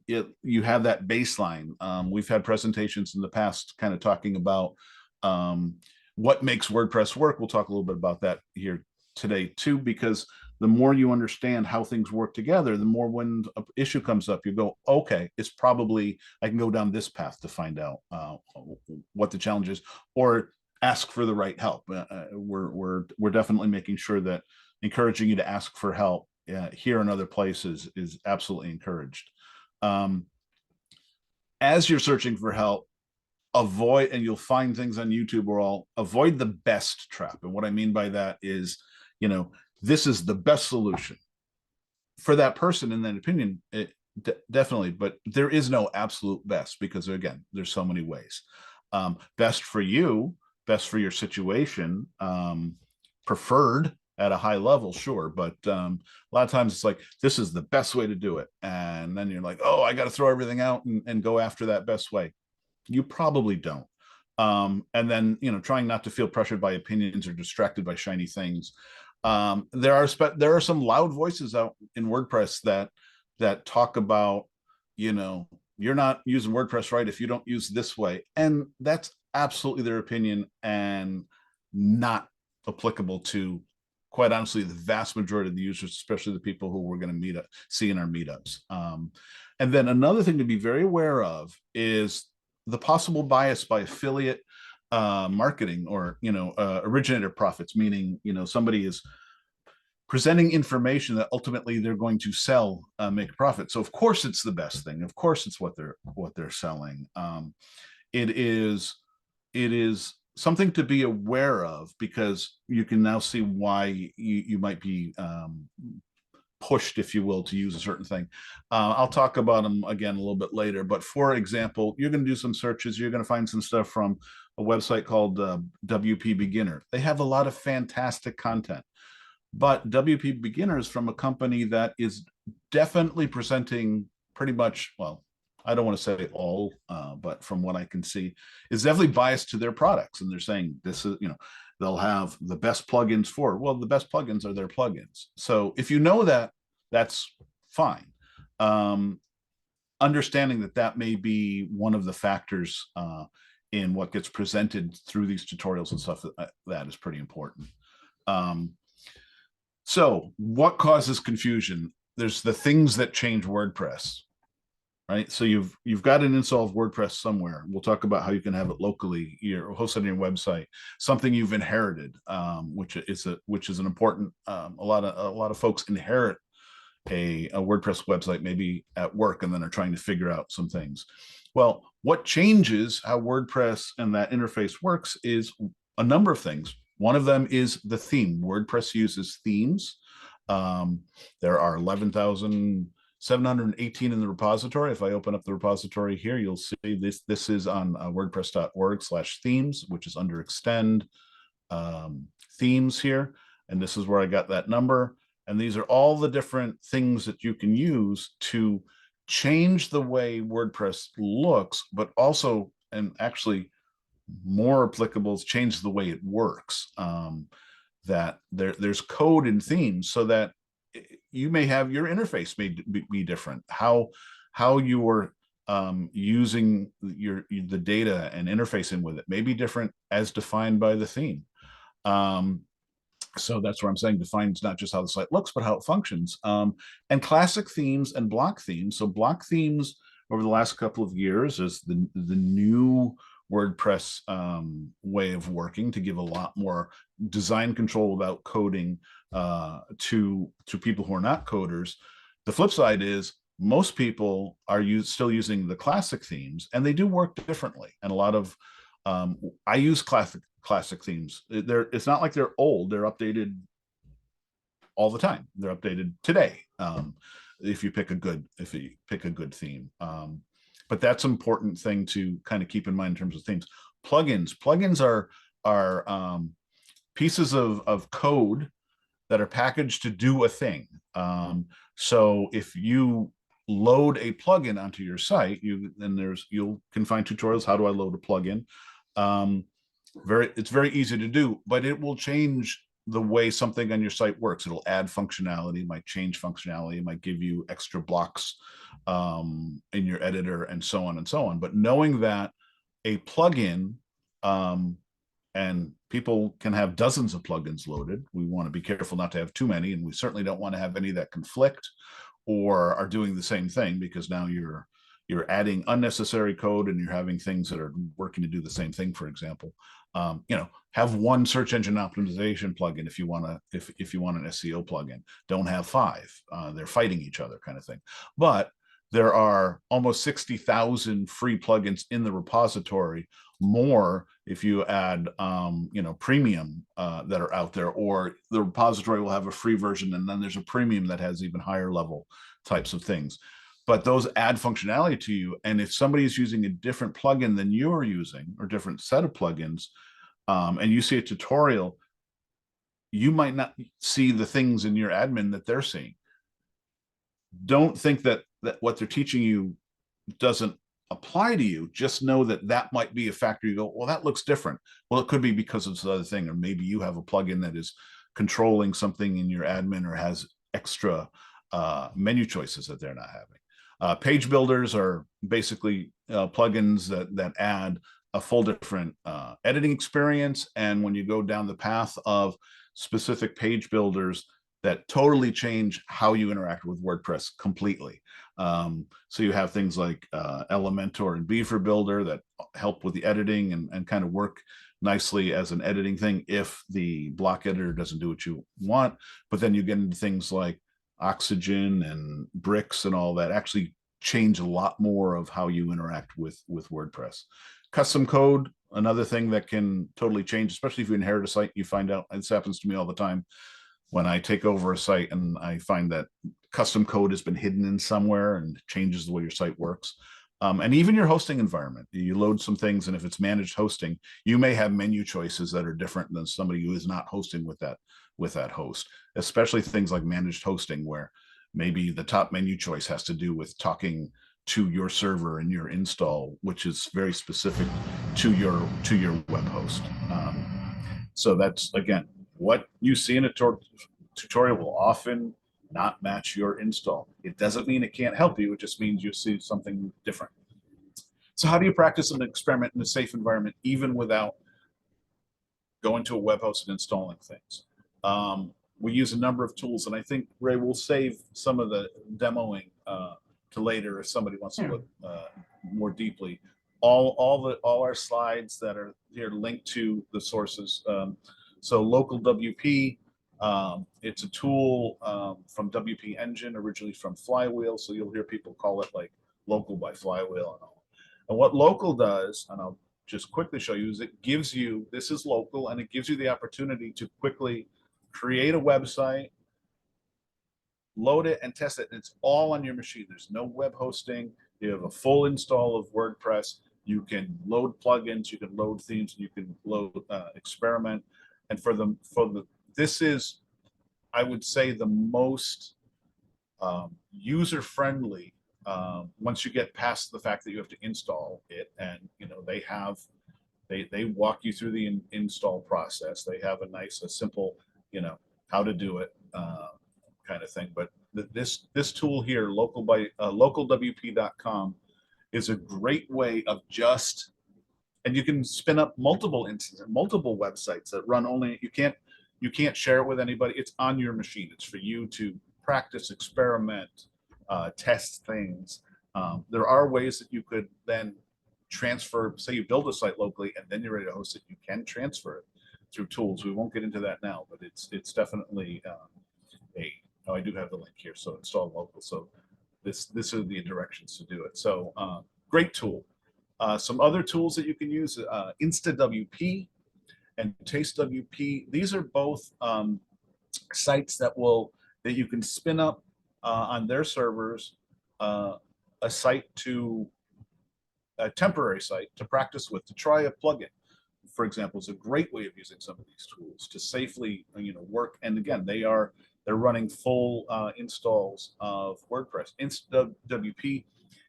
you have that baseline. We've had presentations in the past kind of talking about what makes WordPress work. We'll talk a little bit about that here today too, because the more you understand how things work together, the more when an issue comes up, you go, okay, it's probably, I can go down this path to find out what the challenge is, or ask for the right help. We're definitely making sure that encouraging you to ask for help here and other places is absolutely encouraged. As you're searching for help, avoid, and you'll find things on YouTube or all, avoid the best trap. And what I mean by that is, this is the best solution for that person in that opinion, definitely, but there is no absolute best, because again, there's so many ways. Best for you, best for your situation, preferred at a high level, sure, but a lot of times it's like, this is the best way to do it, and then you're like, oh, I got to throw everything out and go after that best way. You probably don't. And then, trying not to feel pressured by opinions or distracted by shiny things. There are some loud voices out in WordPress that talk about, you're not using WordPress right if you don't use this way. And that's absolutely their opinion and not applicable to, quite honestly, the vast majority of the users, especially the people who we're going to see in our meetups. And then another thing to be very aware of is the possible bias by affiliate marketing or, originator profits, meaning, somebody is presenting information that ultimately they're going to sell, make a profit. So of course it's the best thing. Of course it's what they're selling. It is something to be aware of, because you can now see why you might be pushed, if you will, to use a certain thing. I'll talk about them again a little bit later, but for example, you're going to do some searches. You're going to find some stuff from a website called WP Beginner. They have a lot of fantastic content, but WP Beginner is from a company that is definitely presenting pretty much, well, I don't want to say all, but from what I can see, is definitely biased to their products. And they're saying this is, they'll have the best plugins for, well, the best plugins are their plugins. So if you know that, that's fine. Understanding that that may be one of the factors in what gets presented through these tutorials and stuff, that is pretty important. So what causes confusion? There's the things that change WordPress, right? So you've got an install of WordPress somewhere. We'll talk about how you can have it locally, you're hosted on your website, something you've inherited, which is an important, a lot of folks inherit a WordPress website, maybe at work, and then are trying to figure out some things. Well, what changes how WordPress and that interface works is a number of things. One of them is the theme. WordPress uses themes. There are 11,718 in the repository. If I open up the repository here, you'll see this is on wordpress.org/themes, which is under extend themes here. And this is where I got that number. And these are all the different things that you can use to change the way WordPress looks, but also, and actually more applicable, is change the way it works. That there's code in themes so that you may have your interface may be different. How you are using the data and interfacing with it may be different as defined by the theme. So that's where I'm saying defines not just how the site looks, but how it functions. And classic themes and block themes. So block themes over the last couple of years is the new WordPress way of working, to give a lot more design control without coding to people who are not coders. The flip side is most people are still using the classic themes, and they do work differently. And a lot of I use classic themes. It's not like they're old. They're updated all the time. They're updated today. If you pick a good theme. But that's an important thing to kind of keep in mind in terms of themes. Plugins are pieces of code that are packaged to do a thing. So if you load a plugin onto your site, you can find tutorials. How do I load a plugin? It's very easy to do, but it will change the way something on your site works. It'll add functionality, might change functionality, might give you extra blocks in your editor, and so on and so on. But knowing that a plugin, and people can have dozens of plugins loaded, we want to be careful not to have too many, and we certainly don't want to have any that conflict or are doing the same thing, because now you're adding unnecessary code and you're having things that are working to do the same thing. For example, have one search engine optimization plugin if you want an SEO plugin. Don't have 5. They're fighting each other, kind of thing. But there are almost 60,000 free plugins in the repository, more if you add premium that are out there, or the repository will have a free version, and then there's a premium that has even higher level types of things. But those add functionality to you. And if somebody is using a different plugin than you're using, or different set of plugins, and you see a tutorial, you might not see the things in your admin that they're seeing. Don't think that what they're teaching you doesn't apply to you. Just know that might be a factor. You go, well, that looks different. Well, it could be because of this other thing, or maybe you have a plugin that is controlling something in your admin, or has extra menu choices that they're not having. Page builders are basically plugins that add a full different editing experience. And when you go down the path of specific page builders, that totally change how you interact with WordPress completely. So you have things like Elementor and Beaver Builder that help with the editing and kind of work nicely as an editing thing if the block editor doesn't do what you want. But then you get into things like Oxygen and Bricks and all that actually change a lot more of how you interact with WordPress. Custom code, another thing that can totally change, especially if you inherit a site. You find out, this happens to me all the time when I take over a site and I find that custom code has been hidden in somewhere and changes the way your site works. And even your hosting environment, you load some things, and if it's managed hosting, you may have menu choices that are different than somebody who is not hosting with that host, especially things like managed hosting, where maybe the top menu choice has to do with talking to your server and your install, which is very specific to your web host. So that's, again, what you see in a tutorial will often not match your install. It doesn't mean it can't help you. It just means you see something different. So how do you practice and experiment in a safe environment, even without going to a web host and installing things? We use a number of tools, and I think Ray will save some of the demoing to later if somebody wants to look more deeply. All our slides that are here linked to the sources. So local WP, it's a tool from WP Engine, originally from Flywheel. So you'll hear people call it like local by Flywheel and all. And what local does, and I'll just quickly show you, is it gives you, this is local, and it gives you the opportunity to quickly create a website, load it, and test it. It's all on your machine. There's no web hosting. You have a full install of WordPress. You can load plugins, you can load themes, you can load experiment. And this is, I would say, the most user-friendly once you get past the fact that you have to install it. And they walk you through the install process. They have a nice, simple, how to do it kind of thing. But this tool here, localwp.com, is a great way of just, and you can spin up multiple instances, multiple websites that run only, you can't share it with anybody. It's on your machine. It's for you to practice, experiment, test things. There are ways that you could then transfer, say you build a site locally and then you're ready to host it, you can transfer it through tools. We won't get into that now, but it's definitely I do have the link here. So install local. So this are the directions to do it. So great tool. Some other tools that you can use, InstaWP and TasteWP. These are both sites that you can spin up on their servers, a temporary site to practice with, to try a plugin, for example, is a great way of using some of these tools to safely work. And again, they're running full installs of WordPress. InstaWP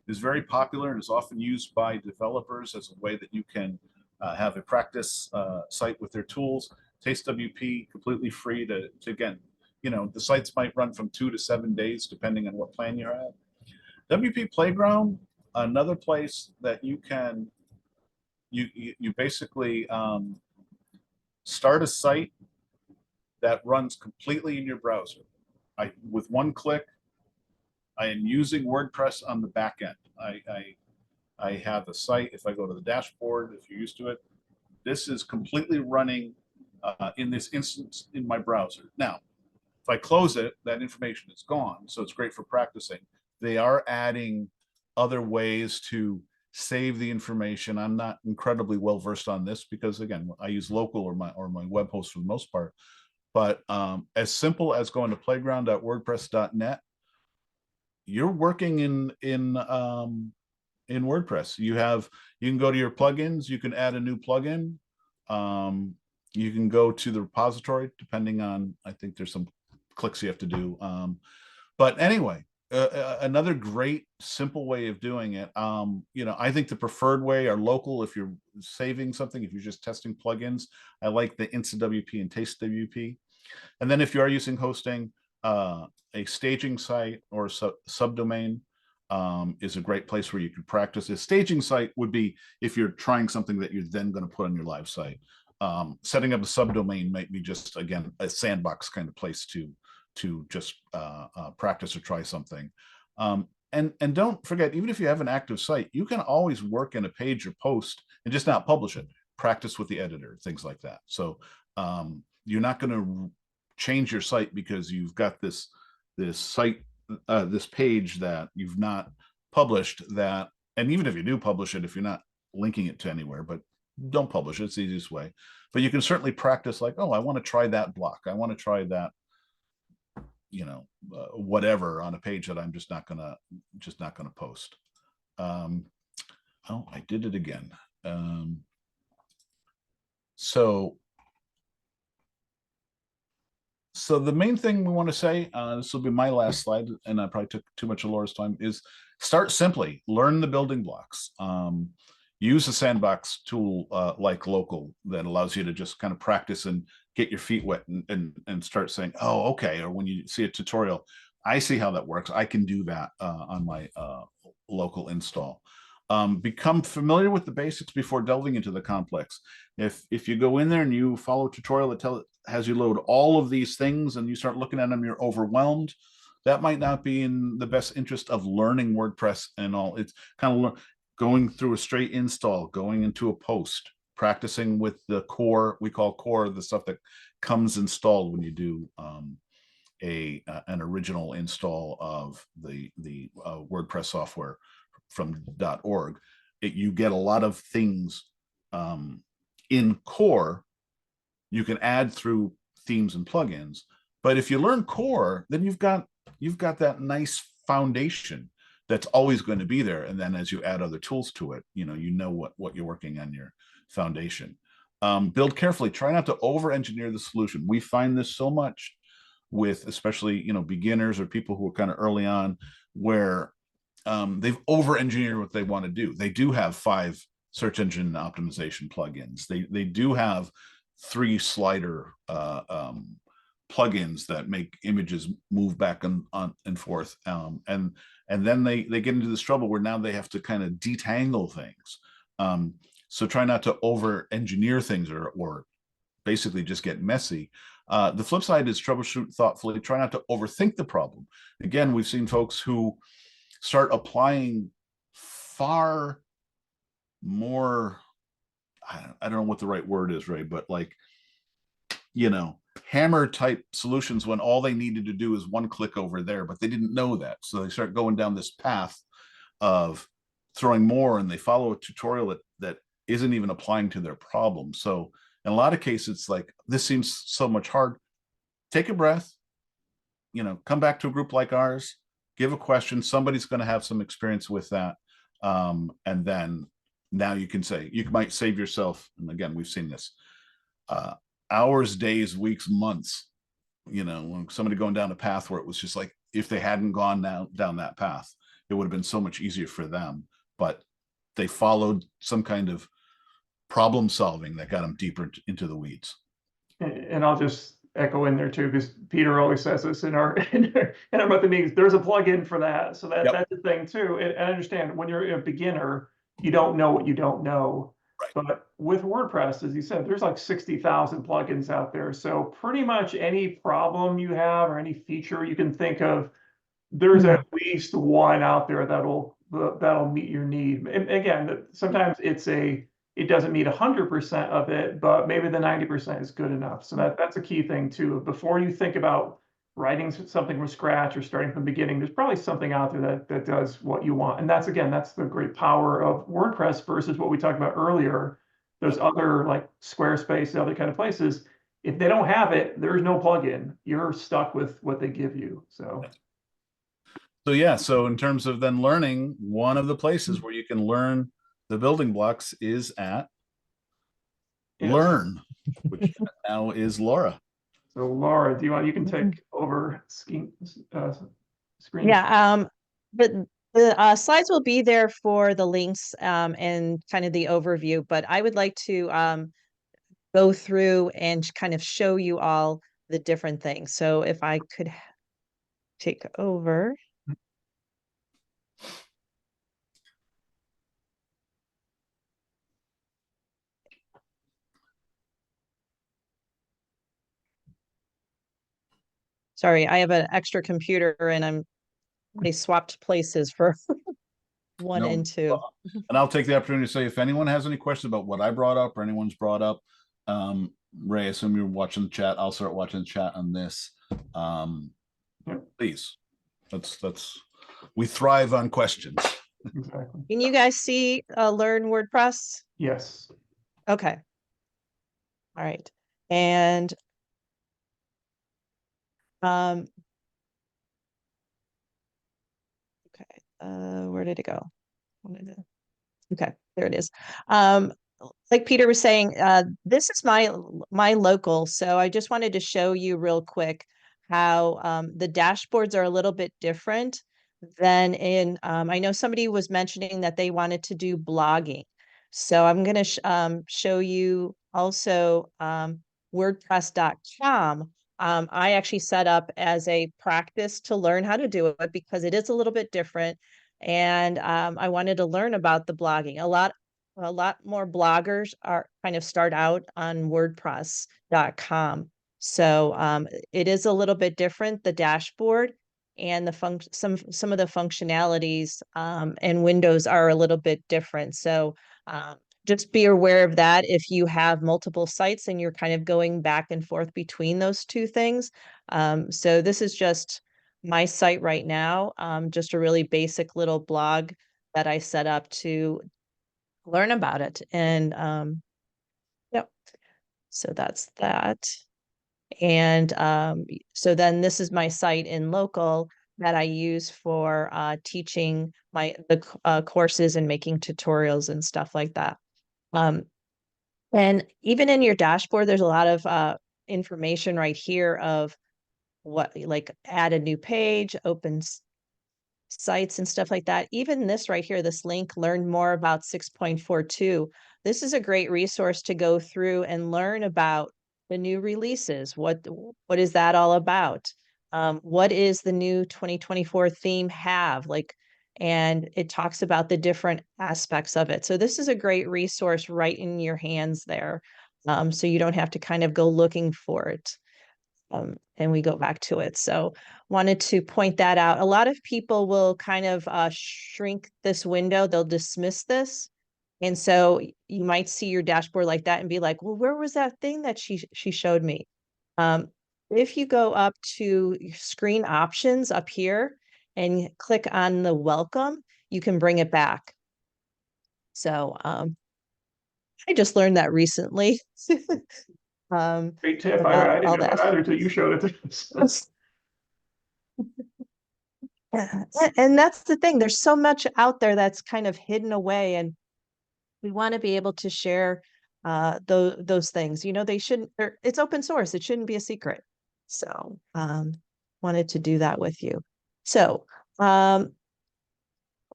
is very popular and is often used by developers as a way that you can have a practice site with their tools. TasteWP, completely free to again, the sites might run from 2 to 7 days depending on what plan you're at. WP Playground, another place that you can you basically start a site that runs completely in your browser. With one click, I am using WordPress on the back end. I have a site. If I go to the dashboard, if you're used to it, this is completely running in this instance in my browser. Now, if I close it, that information is gone. So it's great for practicing. They are adding other ways to save the information. I'm not incredibly well versed on this because, again, I use local or my web host for the most part. But as simple as going to playground.wordpress.net, you're working in WordPress. You can go to your plugins. You can add a new plugin. You can go to the repository, depending on, I think there's some clicks you have to do. But anyway, another great simple way of doing it. I think the preferred way are local. If you're saving something, if you're just testing plugins, I like the InstaWP and TasteWP. And then if you are using hosting, a staging site or a subdomain is a great place where you can practice. A staging site would be if you're trying something that you're then going to put on your live site. Setting up a subdomain might be just, again, a sandbox kind of place to just practice or try something. and don't forget, even if you have an active site, you can always work in a page or post and just not publish it. Practice with the editor, things like that. So you're not going to change your site because you've got this site, this page that you've not published. That, and even if you do publish it, if you're not linking it to anywhere, but don't publish it. It's the easiest way. But you can certainly practice, like, oh, I want to try that block. I want to try that, whatever, on a page that I'm just not gonna post. Oh, I did it again. So the main thing we want to say, this will be my last slide, and I probably took too much of Laura's time, is start simply, learn the building blocks. Use a sandbox tool like Local that allows you to just kind of practice and get your feet wet and start saying, oh, okay. Or when you see a tutorial, I see how that works. I can do that on my local install. Become familiar with the basics before delving into the complex. If you go in there and you follow a tutorial that has you load all of these things and you start looking at them, you're overwhelmed. That might not be in the best interest of learning WordPress and all. It's kind of going through a straight install, going into a post, practicing with the core. We call core the stuff that comes installed when you do an original install of the WordPress software from .org. You get a lot of things in core you can add through themes and plugins. But if you learn core, then you've got that nice foundation that's always going to be there. And then as you add other tools to it, you know what you're working on your foundation. Build carefully. Try not to over-engineer the solution. We find this so much with especially beginners or people who are kind of early on, where they've over-engineered what they want to do. They do have 5 search engine optimization plugins. They do have 3 slider plugins that make images move back and forth, and then they get into this trouble where now they have to kind of detangle things. So try not to over engineer things or basically just get messy. The flip side is troubleshoot thoughtfully. Try not to overthink the problem. Again, we've seen folks who start applying far more, I don't know what the right word is, Ray, but like, hammer type solutions when all they needed to do is one click over there, but they didn't know that. So they start going down this path of throwing more, and they follow a tutorial that isn't even applying to their problem. So in a lot of cases, it's like, this seems so much hard. Take a breath, come back to a group like ours, give a question. Somebody's going to have some experience with that. And then now you can say, you might save yourself. And again, we've seen this, hours, days, weeks, months, when somebody going down a path where it was just like, if they hadn't gone down that path, it would have been so much easier for them. But they followed some kind of problem solving that got them deeper into the weeds. And I'll just echo in there too, because Peter always says this in our monthly meetings. There's a plugin for that, so that's the thing too. And I understand when you're a beginner, you don't know what you don't know. Right. But with WordPress, as you said, there's like 60,000 plugins out there. So pretty much any problem you have or any feature you can think of, there's at least one out there that'll meet your need. And again, sometimes it doesn't meet 100% of it, but maybe the 90% is good enough. So that's a key thing too. Before you think about writing something from scratch or starting from the beginning, there's probably something out there that does what you want. And that's the great power of WordPress versus what we talked about earlier. Those other like Squarespace, other kind of places. If they don't have it, there's no plugin. You're stuck with what they give you. So yeah, so in terms of then learning, one of the places where you can learn the building blocks is at Learn, which now is Laura. So Laura, you can take over screen. Yeah, but the slides will be there for the links and kind of the overview, but I would like to go through and kind of show you all the different things. So if I could take over. Sorry, I have an extra computer and I'm they swapped places for 1 No, and 2. and I'll take the opportunity to say, if anyone has any questions about what I brought up or anyone's brought up, Ray, I assume you're watching the chat. I'll start watching the chat on this. Please, we thrive on questions. Exactly. Can you guys see Learn WordPress? Yes. Okay. All right. And okay. Where did it go? Okay, there it is. Like Peter was saying, this is my local, so I just wanted to show you real quick how the dashboards are a little bit different than in. I know somebody was mentioning that they wanted to do blogging, so I'm going to show you also WordPress.com. I actually set up as a practice to learn how to do it because it is a little bit different, and I wanted to learn about the blogging. A lot more bloggers are kind of start out on WordPress.com. So it is a little bit different, the dashboard and the some of the functionalities and windows are a little bit different. So just be aware of that if you have multiple sites and you're kind of going back and forth between those two things. So this is just my site right now, just a really basic little blog that I set up to learn about it. And yep, so that's that. And so then this is my site in local that I use for teaching the courses and making tutorials and stuff like that. And even in your dashboard, there's a lot of information right here of what, like add a new page, open sites and stuff like that. Even this right here, this link, learn more about 6.42. This is a great resource to go through and learn about the new releases. What is that all about? What is the new 2024 theme have? Like, and it talks about the different aspects of it. So this is a great resource right in your hands there. So you don't have to kind of go looking for it. And we go back to it. So wanted to point that out. A lot of people will kind of shrink this window. They'll dismiss this. And so you might see your dashboard like that and be like, well, where was that thing that she showed me? If you go up to screen options up here and click on the welcome, you can bring it back. So I just learned that recently. Great tip. I didn't All know that that. either until you showed it to us. And that's the thing. There's so much out there that's kind of hidden away, and we want to be able to share those things. You know, they shouldn't. It's open source. It shouldn't be a secret. So, wanted to do that with you. So,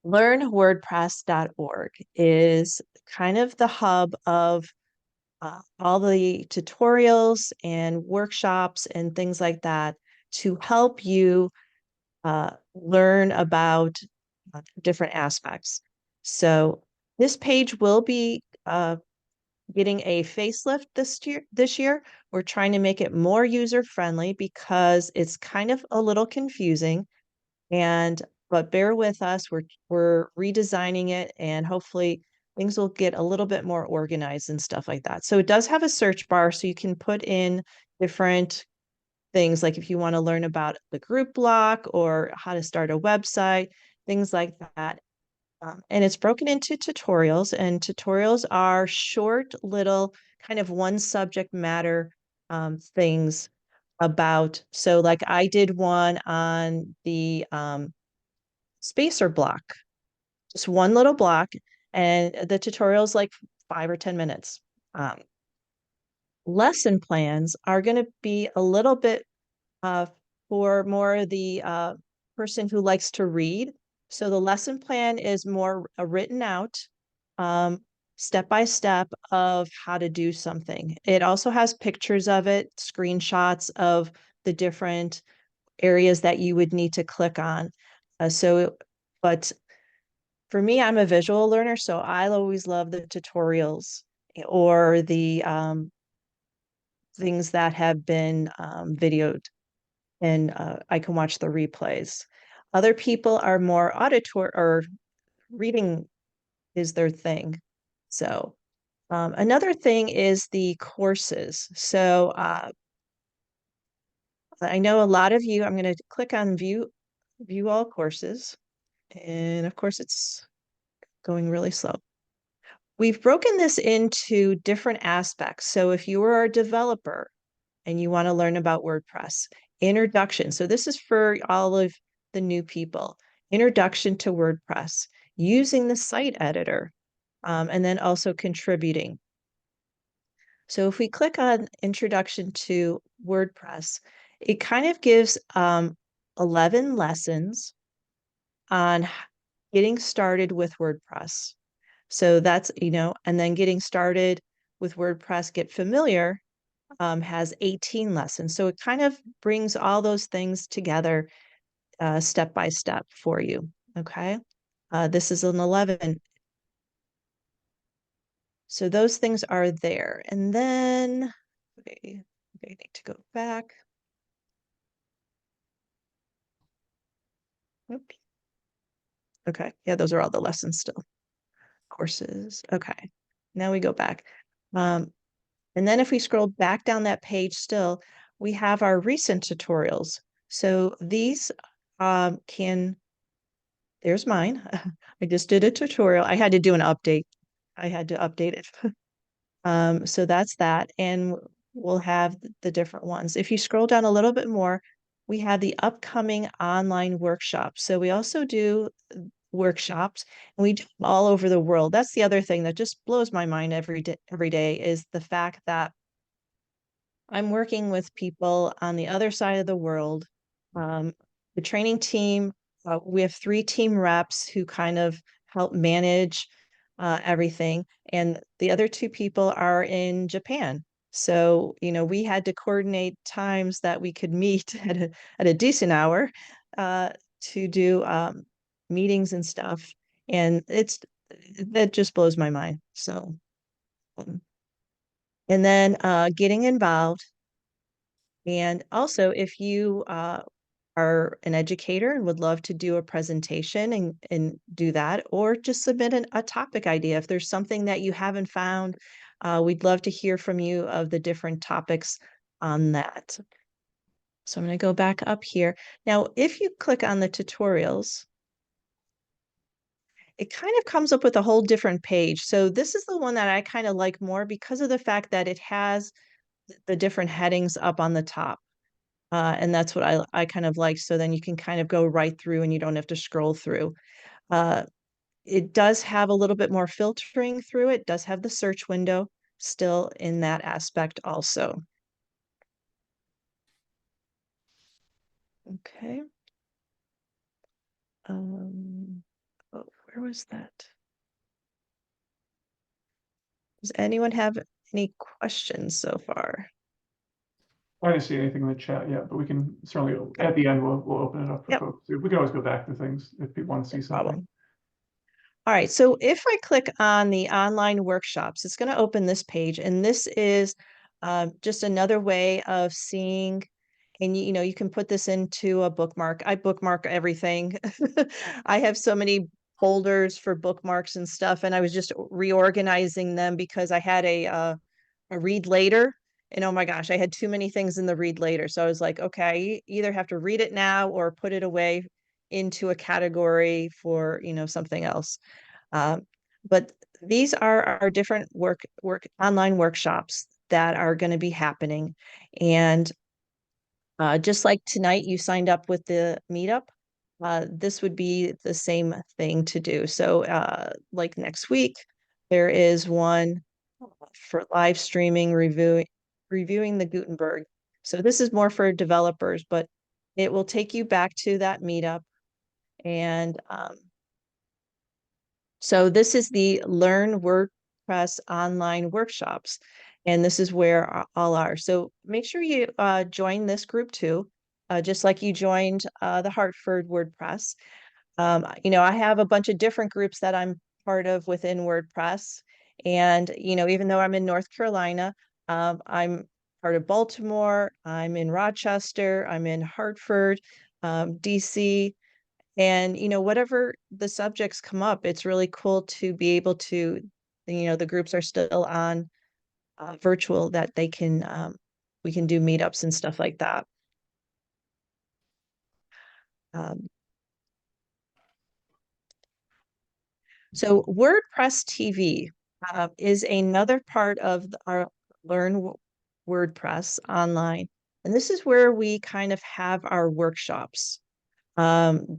learnwordpress.org is kind of the hub of all the tutorials and workshops and things like that to help you learn about different aspects. So this page will be getting a facelift this year. We're trying to make it more user friendly because it's kind of a little confusing. But bear with us. We're redesigning it, and hopefully things will get a little bit more organized and stuff like that. So it does have a search bar, so you can put in different things, like if you want to learn about the group block or how to start a website, things like that. And it's broken into tutorials, and tutorials are short little kind of one subject matter things about. So like I did one on the spacer block, just one little block, and the tutorial is like 5 or 10 minutes. Lesson plans are going to be a little bit uh, for more the person who likes to read. So the lesson plan is more written out, step by step of how to do something. It also has pictures of it, screenshots of the different areas that you would need to click on. But for me, I'm a visual learner, so I'll always love the tutorials or the things that have been videoed, and I can watch the replays. Other people are more auditory, or reading is their thing. So another thing is the courses. So I know a lot of you, I'm going to click on view all courses. And of course, it's going really slow. We've broken this into different aspects. So if you are a developer and you want to learn about WordPress, introduction. So this is for all of the new people. Introduction to WordPress, using the site editor, and then also contributing. So if we click on Introduction to WordPress, it kind of gives 11 lessons on getting started with WordPress. So that's, and then getting started with WordPress, get familiar, has 18 lessons. So it kind of brings all those things together step by step for you. Okay. This is an 11. So those things are there. And then, okay, I need to go back. Oops. Okay. Yeah, those are all the lessons still. Courses. Okay. Now we go back. And then if we scroll back down that page still, we have our recent tutorials. So these there's mine. I just did a tutorial. I had to do an update. I had to update it. So that's that. And we'll have the different ones. If you scroll down a little bit more, we have the upcoming online workshops. So we also do workshops, and we do them all over the world. That's the other thing that just blows my mind every day is the fact that I'm working with people on the other side of the world. The training team, we have 3 team reps who kind of help manage everything. And the other 2 people are in Japan. So, we had to coordinate times that we could meet at a decent hour to do meetings and stuff. And that just blows my mind. So, and then getting involved. And also, if you are an educator and would love to do a presentation and do that, or just submit a topic idea. If there's something that you haven't found, we'd love to hear from you of the different topics on that. So I'm going to go back up here. Now, if you click on the tutorials, it kind of comes up with a whole different page. So this is the one that I kind of like more because of the fact that it has the different headings up on the top. And that's what I kind of like. So then you can kind of go right through and you don't have to scroll through. It does have a little bit more filtering through it. It does have the search window still in that aspect also. Okay. Oh, where was that? Does anyone have any questions so far? I didn't see anything in the chat yet, but we can certainly, at the end, we'll open it up for Yep. folks. We can always go back to things if people want to see No something. problem. All right, so if I click on the online workshops, it's going to open this page, and this is just another way of seeing, and you can put this into a bookmark. I bookmark everything. I have so many folders for bookmarks and stuff, and I was just reorganizing them because I had a read later, and oh my gosh, I had too many things in the read later. So I was like, okay, you either have to read it now or put it away into a category for something else. But these are our different work online workshops that are going to be happening. And just like tonight, you signed up with the Meetup. This would be the same thing to do. So like next week, there is one for live streaming, reviewing the Gutenberg. So this is more for developers, but it will take you back to that Meetup. And so this is the Learn WordPress online workshops, and this is where all are. So make sure you join this group too, just like you joined the Hartford WordPress. I have a bunch of different groups that I'm part of within WordPress. And, even though I'm in North Carolina, I'm part of Baltimore, I'm in Rochester, I'm in Hartford, DC, And, whatever the subjects come up, it's really cool to be able to, the groups are still on virtual, that we can do meetups and stuff like that. Um, so WordPress TV is another part of our Learn WordPress online. And this is where we kind of have our workshops, the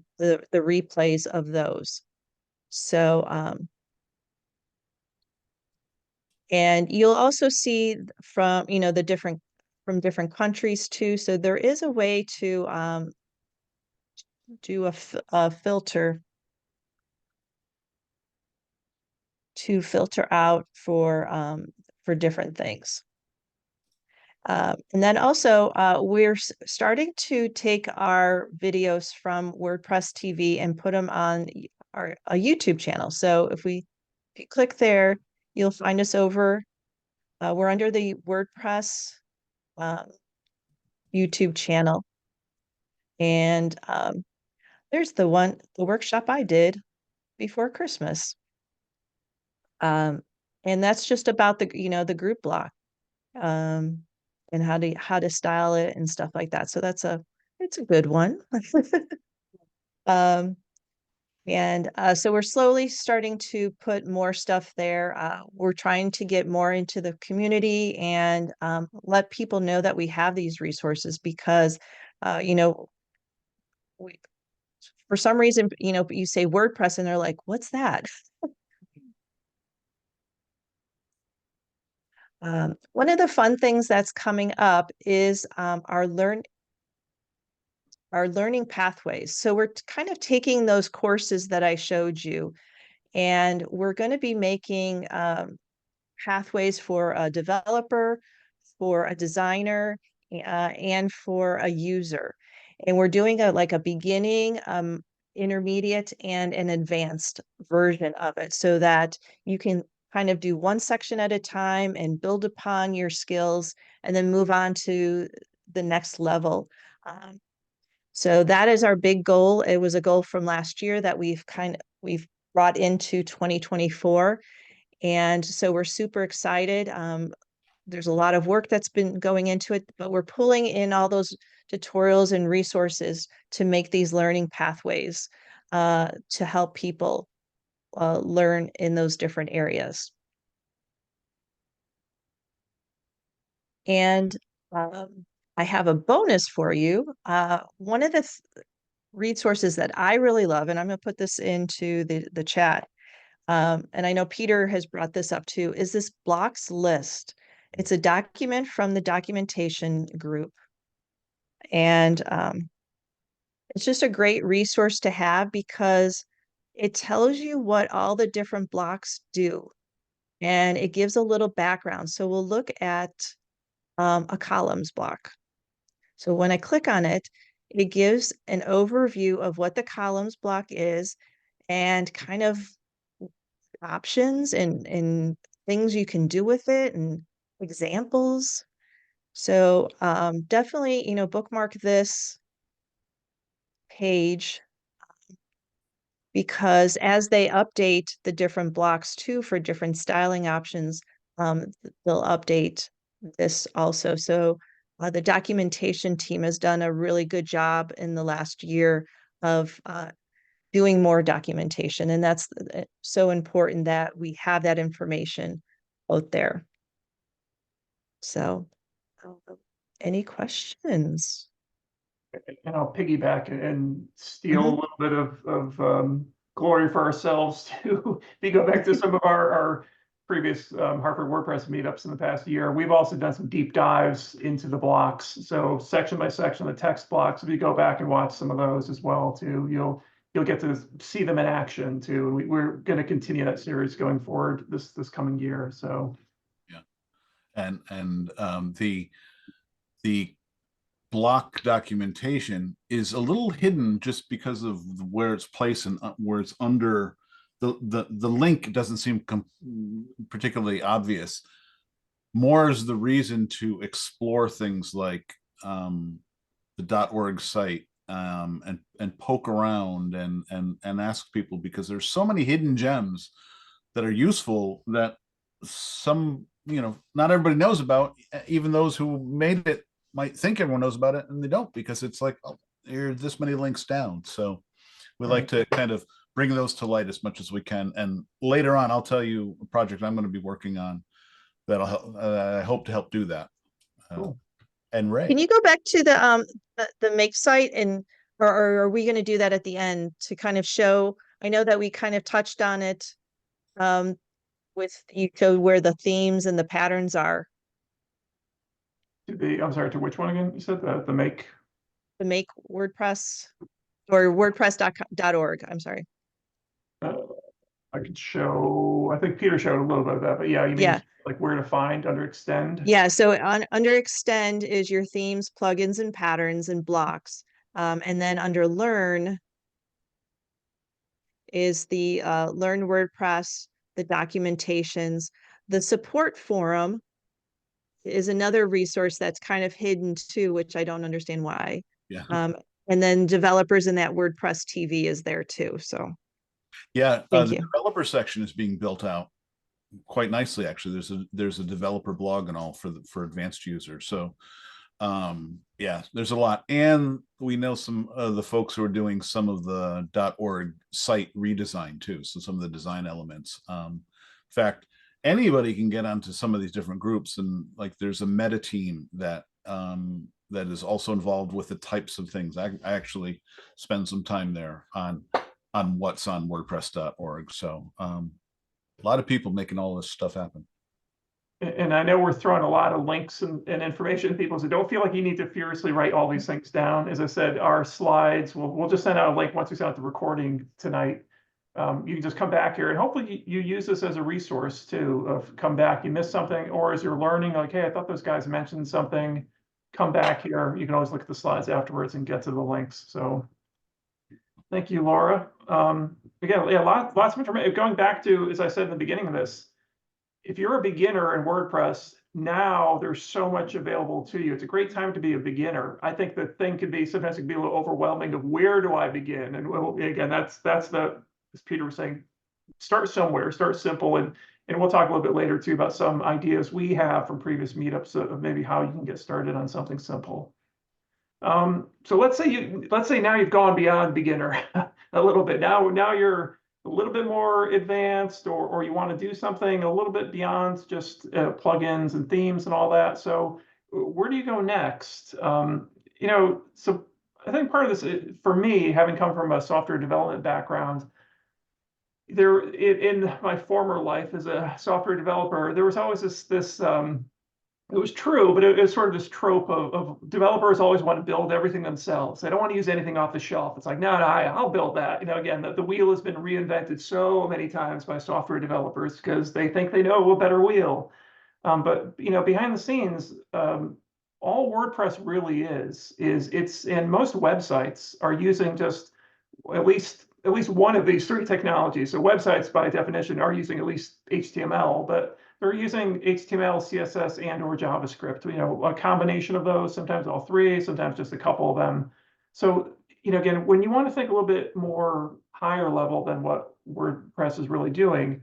replays of those. So, and you'll also see from, from different countries too. So there is a way to do a filter to filter out for different things. And then also, we're starting to take our videos from WordPress TV and put them on a YouTube channel. So if you click there, you'll find us over. We're under the WordPress YouTube channel, and there's the workshop I did before Christmas. And that's just about the group block. And how to style it and stuff like that. So it's a good one. Um, and so we're slowly starting to put more stuff there. We're trying to get more into the community and let people know that we have these resources because, we, for some reason, you say WordPress and they're like, what's that? One of the fun things that's coming up is our learning pathways. So we're kind of taking those courses that I showed you, and we're going to be making pathways for a developer, for a designer, and for a user. And we're doing like a beginning, intermediate, and an advanced version of it so that you can kind of do one section at a time and build upon your skills and then move on to the next level. So that is our big goal. It was a goal from last year that we've brought into 2024. And so we're super excited. There's a lot of work that's been going into it, but we're pulling in all those tutorials and resources to make these learning pathways to help people learn in those different areas. And I have a bonus for you. One of the resources that I really love, and I'm going to put this into the chat, and I know Peter has brought this up too, is this blocks list. It's a document from the documentation group. And it's just a great resource to have because it tells you what all the different blocks do. And it gives a little background. So we'll look at a columns block. So when I click on it, it gives an overview of what the columns block is and kind of options and things you can do with it and examples. So definitely, bookmark this page because as they update the different blocks too for different styling options, they'll update this also. So the documentation team has done a really good job in the last year of doing more documentation. And that's so important that we have that information out there. So any questions? And I'll piggyback and steal a Mhm. little bit of glory for ourselves too. If you go back to some of our previous Hartford WordPress meetups in the past year, we've also done some deep dives into the blocks. So section by section, the text blocks. If you go back and watch some of those as well too, you'll get to see them in action too. We're going to continue that series going forward this coming year. So Yeah, and the block documentation is a little hidden just because of where it's placed and where it's under the link doesn't seem particularly obvious. More is the reason to explore things like the .org site and poke around and ask people, because there's so many hidden gems that are useful that some, not everybody knows about. Even those who made it might think everyone knows about it, and they don't, because it's like, oh, there's this many links down. So we like to kind of bring those to light as much as we can. And later on, I'll tell you a project I'm going to be working on that I hope to help do that. Cool. And Ray, Can you go back to the make site, and or are we going to do that at the end to kind of show? I know that we kind of touched on it with you showed where the themes and the patterns are. I'm sorry, to which one again? You said the make WordPress or WordPress.org. I'm sorry. I could show. I think Peter showed a little bit of that, but yeah, you mean like where to find under extend? Yeah. So under extend is your themes, plugins, and patterns and blocks, and then under learn is the Learn WordPress, the documentations, the support forum is another resource that's kind of hidden too, which I don't understand why. yeah. And then developers in that WordPress TV is there too. So yeah, thank the you. developer section is being built out quite nicely, actually. There's a developer blog and all for advanced users. So yeah, there's a lot. And we know some of the folks who are doing some of the .org site redesign too, so some of the design elements. In fact, anybody can get onto some of these different groups, and like there's a meta team that that is also involved with the types of things. I actually spend some time there on what's on WordPress.org. So a lot of people making all this stuff happen. And I know we're throwing a lot of links and information to people, so don't feel like you need to furiously write all these things down. As I said, our slides, we'll just send out a link once we send out the recording tonight. You can just come back here, and hopefully you use this as a resource too, of come back, you missed something, or as you're learning, like, hey, I thought those guys mentioned something, come back here. You can always look at the slides afterwards and get to the links. So thank you, Laura. Again, yeah, lots of information. Going back to, as I said in the beginning of this, if you're a beginner in WordPress, now there's so much available to you. It's a great time to be a beginner. I think the thing could be, sometimes it can be a little overwhelming of where do I begin? And again, that's the, as Peter was saying, start somewhere, start simple. And we'll talk a little bit later too about some ideas we have from previous meetups of maybe how you can get started on something simple. So let's say now you've gone beyond beginner a little bit. Now you're a little bit more advanced, or you want to do something a little bit beyond just plugins and themes and all that. So where do you go next? So I think part of this, for me, having come from a software development background, in my former life as a software developer, there was always this it was true, but it was sort of this trope of developers always want to build everything themselves. They don't want to use anything off the shelf. It's like, no, I'll build that. Again, the wheel has been reinvented so many times by software developers because they think they know a better wheel. But behind the scenes, all WordPress really is it's, and most websites are using just at least one of these three technologies. So websites, by definition, are using at least HTML, but they're using HTML, CSS, and or JavaScript. A combination of those, sometimes all three, sometimes just a couple of them. So, again, when you want to think a little bit more higher level than what WordPress is really doing,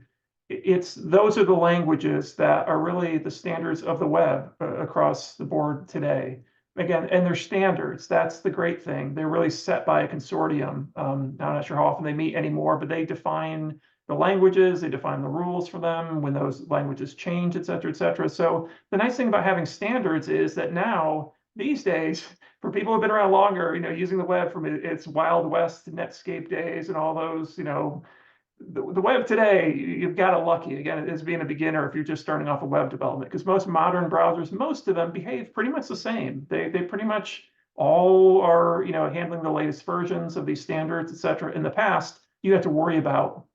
those are the languages that are really the standards of the web across the board today. Again, and they're standards. That's the great thing. They're really set by a consortium. I'm not sure how often they meet anymore, but they define the languages, they define the rules for them, when those languages change, et cetera, et cetera. So the nice thing about having standards is that now, these days, for people who've been around longer, using the web from its Wild West Netscape days and all those, the web today, you've got it lucky, again, as being a beginner, if you're just starting off a web development, because most modern browsers, most of them behave pretty much the same. They pretty much all are, handling the latest versions of these standards, et cetera. In the past, you have to worry about,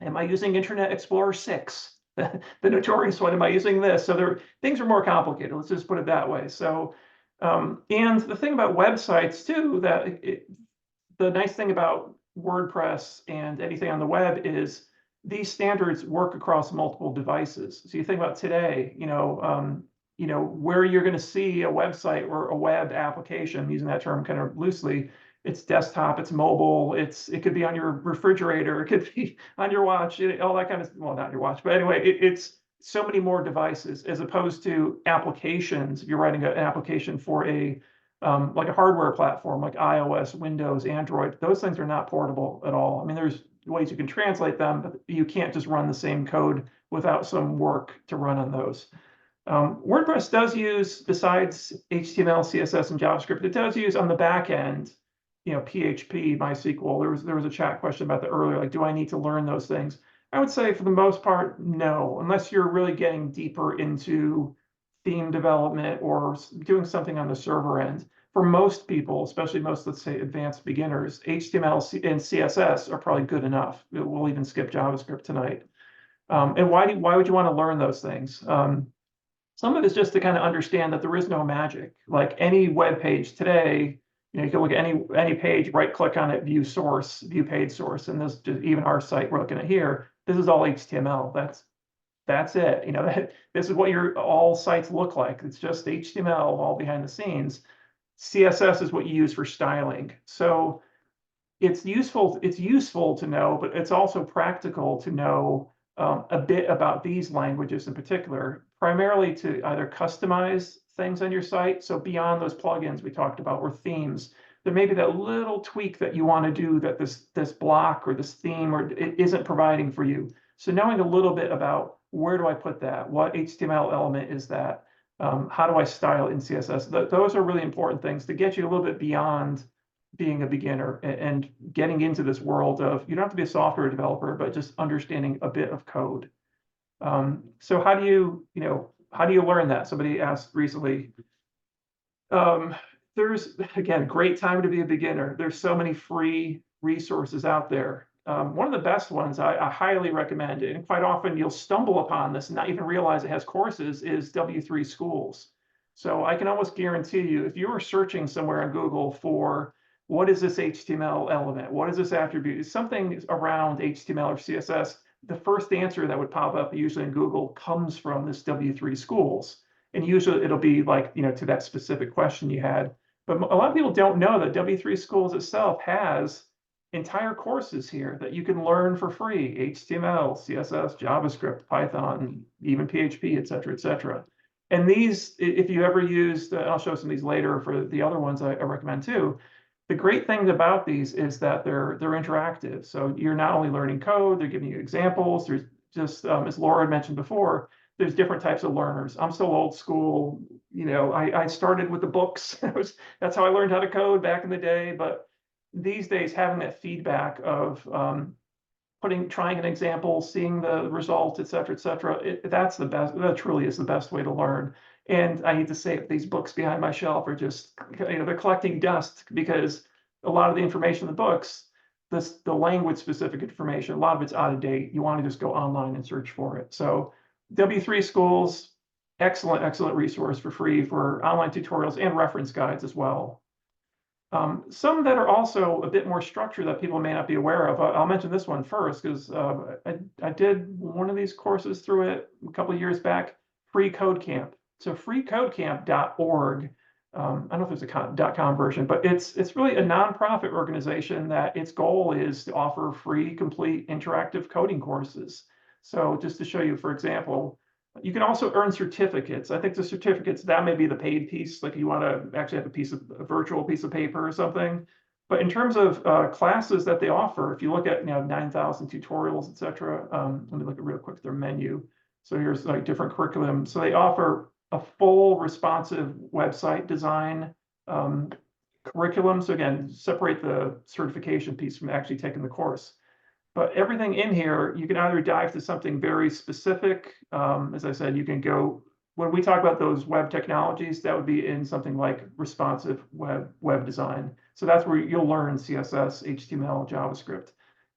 am I using Internet Explorer 6? The notorious one, am I using this? So things are more complicated, let's just put it that way. So, and the thing about websites too, that the nice thing about WordPress and anything on the web is these standards work across multiple devices. So you think about today, where you're going to see a website or a web application, using that term kind of loosely, it's desktop, it's mobile, it could be on your refrigerator, it could be on your watch, all that kind of, well, not your watch, but anyway, it's so many more devices as opposed to applications. If you're writing an application for a like a hardware platform like iOS, Windows, Android, those things are not portable at all. I mean, there's ways you can translate them, but you can't just run the same code without some work to run on those. WordPress does use, besides HTML, CSS, and JavaScript, it does use on the back end, PHP, MySQL. There was a chat question about that earlier, like, do I need to learn those things? I would say for the most part, no, unless you're really getting deeper into theme development or doing something on the server end. For most people, especially most, let's say, advanced beginners, HTML and CSS are probably good enough. We'll even skip JavaScript tonight. And why would you want to learn those things? Some of it's just to kind of understand that there is no magic. Like any web page today, you can look at any page, right click on it, view source, view page source, and this just even our site we're looking at here. This is all HTML. That's it. This is what all sites look like. It's just HTML all behind the scenes. CSS is what you use for styling. So it's useful to know, but it's also practical to know a bit about these languages in particular, primarily to either customize things on your site. So beyond those plugins we talked about or themes, there may be that little tweak that you want to do that this block or this theme or it isn't providing for you. So knowing a little bit about where do I put that? What HTML element is that? How do I style in CSS? Those are really important things to get you a little bit beyond being a beginner and getting into this world of, you don't have to be a software developer, but just understanding a bit of code. So how do you learn that? Somebody asked recently. There's, again, great time to be a beginner. There's so many free resources out there. One of the best ones I highly recommend, and quite often you'll stumble upon this and not even realize it has courses, is W3 Schools. So I can almost guarantee you, if you were searching somewhere on Google for what is this HTML element, what is this attribute, something around HTML or CSS, the first answer that would pop up usually in Google comes from this W3 Schools. And usually it'll be like, to that specific question you had. But a lot of people don't know that W3 Schools itself has entire courses here that you can learn for free: HTML, CSS, JavaScript, Python, even PHP, et cetera, et cetera. And these, if you ever used, I'll show some of these later for the other ones I recommend too. The great thing about these is that they're interactive. So you're not only learning code, they're giving you examples. There's just, as Laura had mentioned before, there's different types of learners. I'm still old school. I started with the books. That's how I learned how to code back in the day. But these days, having that feedback of trying an example, seeing the result, et cetera, that's the best. That truly is the best way to learn. And I need to say that these books behind my shelf are just, they're collecting dust, because a lot of the information in the books, the language specific information, a lot of it's out of date. You want to just go online and search for it. So W3 Schools, excellent resource for free for online tutorials and reference guides as well. Some that are also a bit more structured that people may not be aware of. I'll mention this one first because I did one of these courses through it a couple of years back, Free Code Camp. So freecodecamp.org. I don't know if there's a .com version, but it's really a nonprofit organization that its goal is to offer free, complete, interactive coding courses. So just to show you, for example, you can also earn certificates. I think the certificates, that may be the paid piece, like you want to actually have a virtual piece of paper or something. But in terms of classes that they offer, if you look at 9,000 tutorials, et cetera, let me look at real quick their menu. So here's like different curriculum. So they offer a full responsive website design curriculum. So again, separate the certification piece from actually taking the course. But everything in here, you can either dive to something very specific. As I said, you can go, when we talk about those web technologies, that would be in something like responsive web design. So that's where you'll learn CSS, HTML, JavaScript.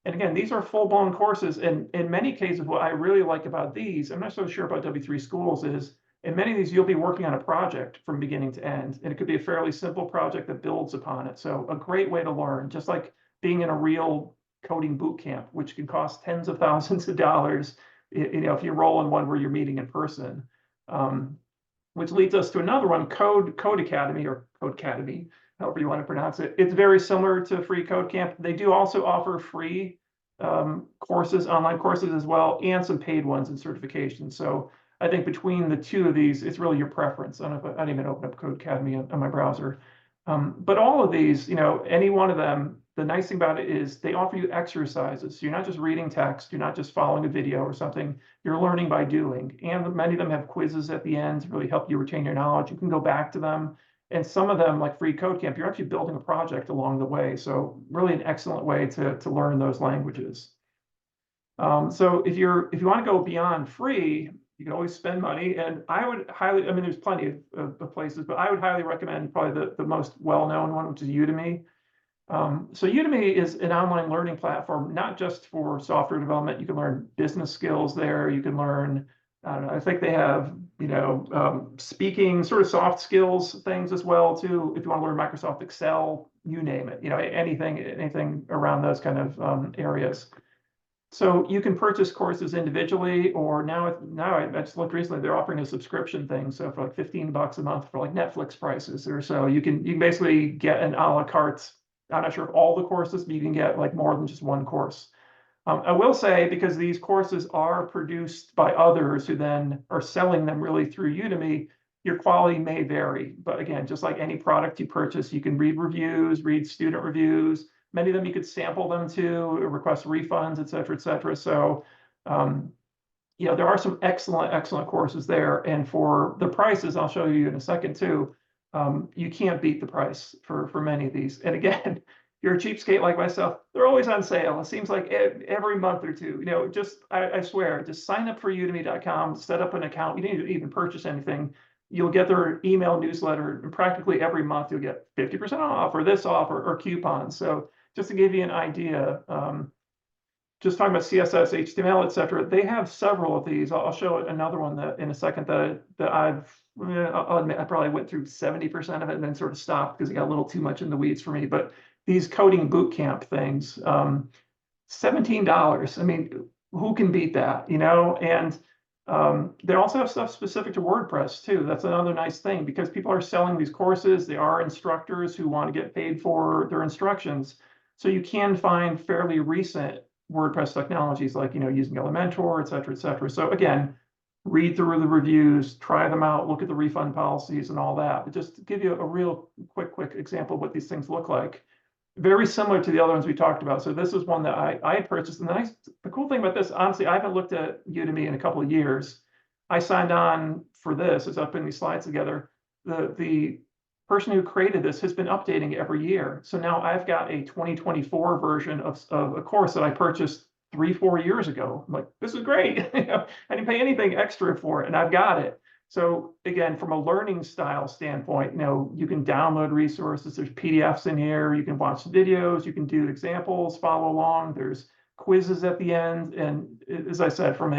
And again, these are full-blown courses. And in many cases, what I really like about these, I'm not so sure about W3 Schools, is in many of these, you'll be working on a project from beginning to end. And it could be a fairly simple project that builds upon it. So a great way to learn, just like being in a real coding boot camp, which can cost tens of thousands of dollars, if you roll in one where you're meeting in person. Which leads us to another one, Code Academy or Code Academy. however you want to pronounce it. It's very similar to Free Code Camp. They do also offer free courses, online courses as well, and some paid ones and certifications. So I think between the two of these, it's really your preference. I didn't even open up Code Academy on my browser. But all of these, any one of them, the nice thing about it is they offer you exercises. So you're not just reading text, you're not just following a video or something, you're learning by doing. And many of them have quizzes at the end to really help you retain your knowledge. You can go back to them. And some of them, like Free Code Camp, you're actually building a project along the way. So really an excellent way to learn those languages. So if you want to go beyond free, you can always spend money. And I would highly, I mean, there's plenty of places, but I would highly recommend probably the most well-known one, which is Udemy. So Udemy is an online learning platform, not just for software development. You can learn business skills there. You can learn, I don't know, I think they have, speaking, sort of soft skills things as well too. If you want to learn Microsoft Excel, you name it, anything around those kind of areas. So you can purchase courses individually, or now I just looked recently, they're offering a subscription thing. So for like $15 a month for like Netflix prices or so, you can basically get an a la carte. I'm not sure of all the courses, but you can get like more than just one course. I will say, because these courses are produced by others who then are selling them really through Udemy, your quality may vary. But again, just like any product you purchase, you can read reviews, read student reviews. Many of them you could sample them to, request refunds, et cetera, et cetera. So, there are some excellent courses there. And for the prices, I'll show you in a second too, you can't beat the price for many of these. And again, if you're a cheapskate like myself, they're always on sale. It seems like every month or two, I swear, just sign up for udemy.com, set up an account. You don't need to even purchase anything. You'll get their email newsletter, and practically every month you'll get 50% off or this off or coupons. So just to give you an idea, just talking about CSS, HTML, et cetera, they have several of these. I'll show another one in a second that I'll admit I probably went through 70% of it and then sort of stopped because it got a little too much in the weeds for me. But these coding bootcamp things, $17. I mean, who can beat that, And they also have stuff specific to WordPress too. That's another nice thing, because people are selling these courses. They are instructors who want to get paid for their instructions. So you can find fairly recent WordPress technologies like, using Elementor, et cetera, et cetera. So again, read through the reviews, try them out, look at the refund policies and all that. But just to give you a real quick example of what these things look like. Very similar to the other ones we talked about. So this is one that I had purchased. And the cool thing about this, honestly, I haven't looked at Udemy in a couple of years. I signed on for this, as I'm putting these slides together. The person who created this has been updating every year. So now I've got a 2024 version of a course that I purchased 3-4 years ago. I'm like, this is great. I didn't pay anything extra for it, and I've got it. So again, from a learning style standpoint, you can download resources. There's PDFs in here. You can watch videos. You can do examples, follow along. There's quizzes at the end. And as I said, from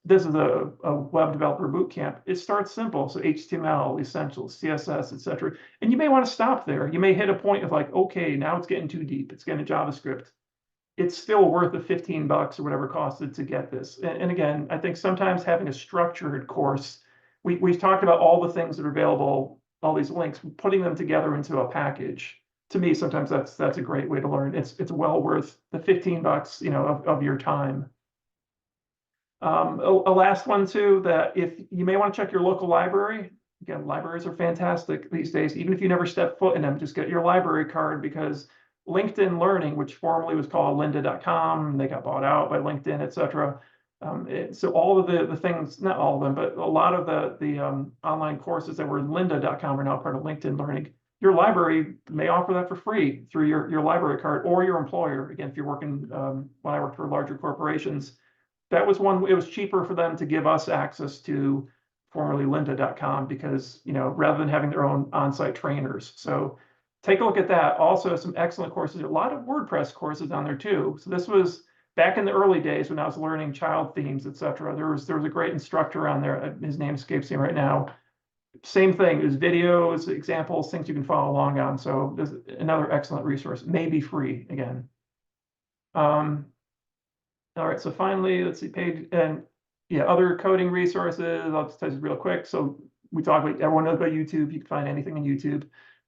this is a web developer bootcamp. It starts simple. So HTML, essentials, CSS, et cetera. And you may want to stop there. You may hit a point of like, okay, now it's getting too deep. It's getting JavaScript. It's still worth the $15 or whatever it costed to get this. And again, I think sometimes having a structured course, we've talked about all the things that are available, all these links, putting them together into a package. To me, sometimes that's a great way to learn. It's well worth the $15, of your time. A last one too, that if you may want to check your local library. Again, libraries are fantastic these days. Even if you never step foot in them, just get your library card, because LinkedIn Learning, which formerly was called lynda.com, they got bought out by LinkedIn, et cetera. So all of the things, not all of them, but a lot of the online courses that were lynda.com are now part of LinkedIn Learning. Your library may offer that for free through your library card, or your employer. Again, if you're working, when I worked for larger corporations, that was one, it was cheaper for them to give us access to formerly lynda.com, because, rather than having their own on-site trainers. So take a look at that. Also, some excellent courses, a lot of WordPress courses on there too. So this was back in the early days when I was learning child themes, et cetera. There was a great instructor on there. His name escapes me right now. Same thing, there's videos, examples, things you can follow along on. So there's another excellent resource, maybe free again. All right, so finally, let's see, page, and yeah, other coding resources. I'll just tell you real quick. So we talk about, everyone knows about YouTube. You can find anything in YouTube.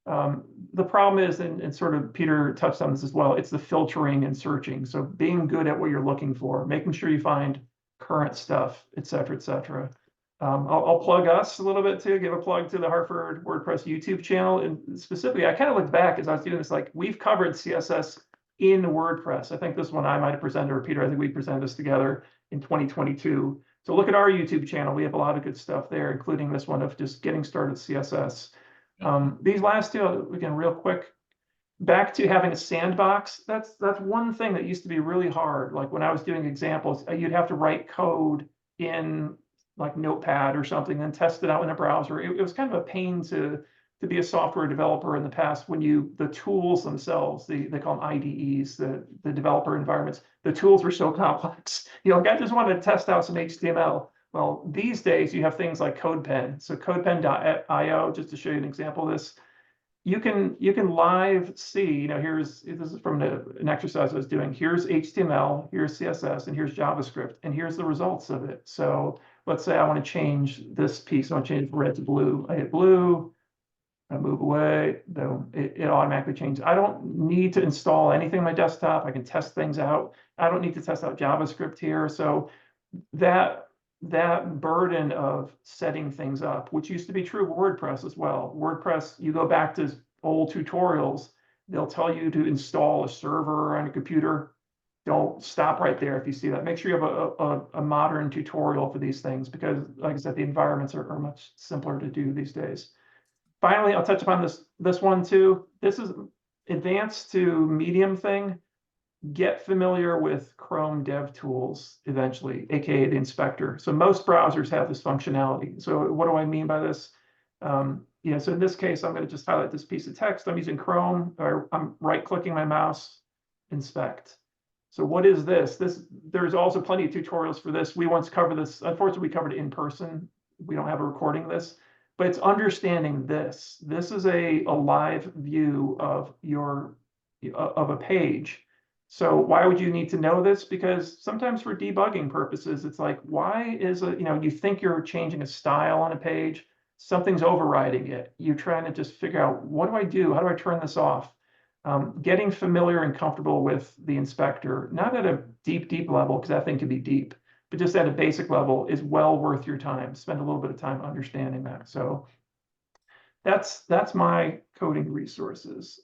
The problem is, and sort of Peter touched on this as well, it's the filtering and searching. So being good at what you're looking for, making sure you find current stuff, et cetera, et cetera. I'll plug us a little bit too, give a plug to the Hartford WordPress YouTube channel. And specifically, I kind of looked back as I was doing this, like we've covered CSS in WordPress. I think this one I might have presented, or Peter, I think we presented this together in 2022. So look at our YouTube channel. We have a lot of good stuff there, including this one of just getting started CSS. These last two, again, real quick, back to having a sandbox. That's one thing that used to be really hard. Like when I was doing examples, you'd have to write code in like Notepad or something, and test it out in a browser. It was kind of a pain to be a software developer in the past when the tools themselves, they call them IDEs, the developer environments, the tools were so complex. Like I just wanted to test out some HTML. Well, these days you have things like CodePen. So CodePen.io, just to show you an example of this, you can live see, this is from an exercise I was doing. Here's HTML, here's CSS, and here's JavaScript, and here's the results of it. So let's say I want to change this piece. I want to change red to blue. I hit blue, I move away, though it automatically changes. I don't need to install anything on my desktop. I can test things out. I don't need to test out JavaScript here. So that burden of setting things up, which used to be true of WordPress as well. WordPress, you go back to old tutorials, they'll tell you to install a server on a computer. Don't stop right there if you see that. Make sure you have a modern tutorial for these things, because like I said, the environments are much simpler to do these days. Finally, I'll touch upon this one too. This is advanced to medium thing. Get familiar with Chrome DevTools eventually, aka the inspector. So most browsers have this functionality. So what do I mean by this? So in this case, I'm going to just highlight this piece of text. I'm using Chrome, or I'm right-clicking my mouse, inspect. So what is this? There's also plenty of tutorials for this. We once covered this. Unfortunately, we covered it in person. We don't have a recording of this, but it's understanding this. This is a live view of a page. So why would you need to know this? Because sometimes for debugging purposes, it's like, why is you think you're changing a style on a page, something's overriding it. You're trying to just figure out, what do I do? How do I turn this off? Getting familiar and comfortable with the inspector, not at a deep level, because that thing can be deep, but just at a basic level is well worth your time. Spend a little bit of time understanding that. So that's my coding resources.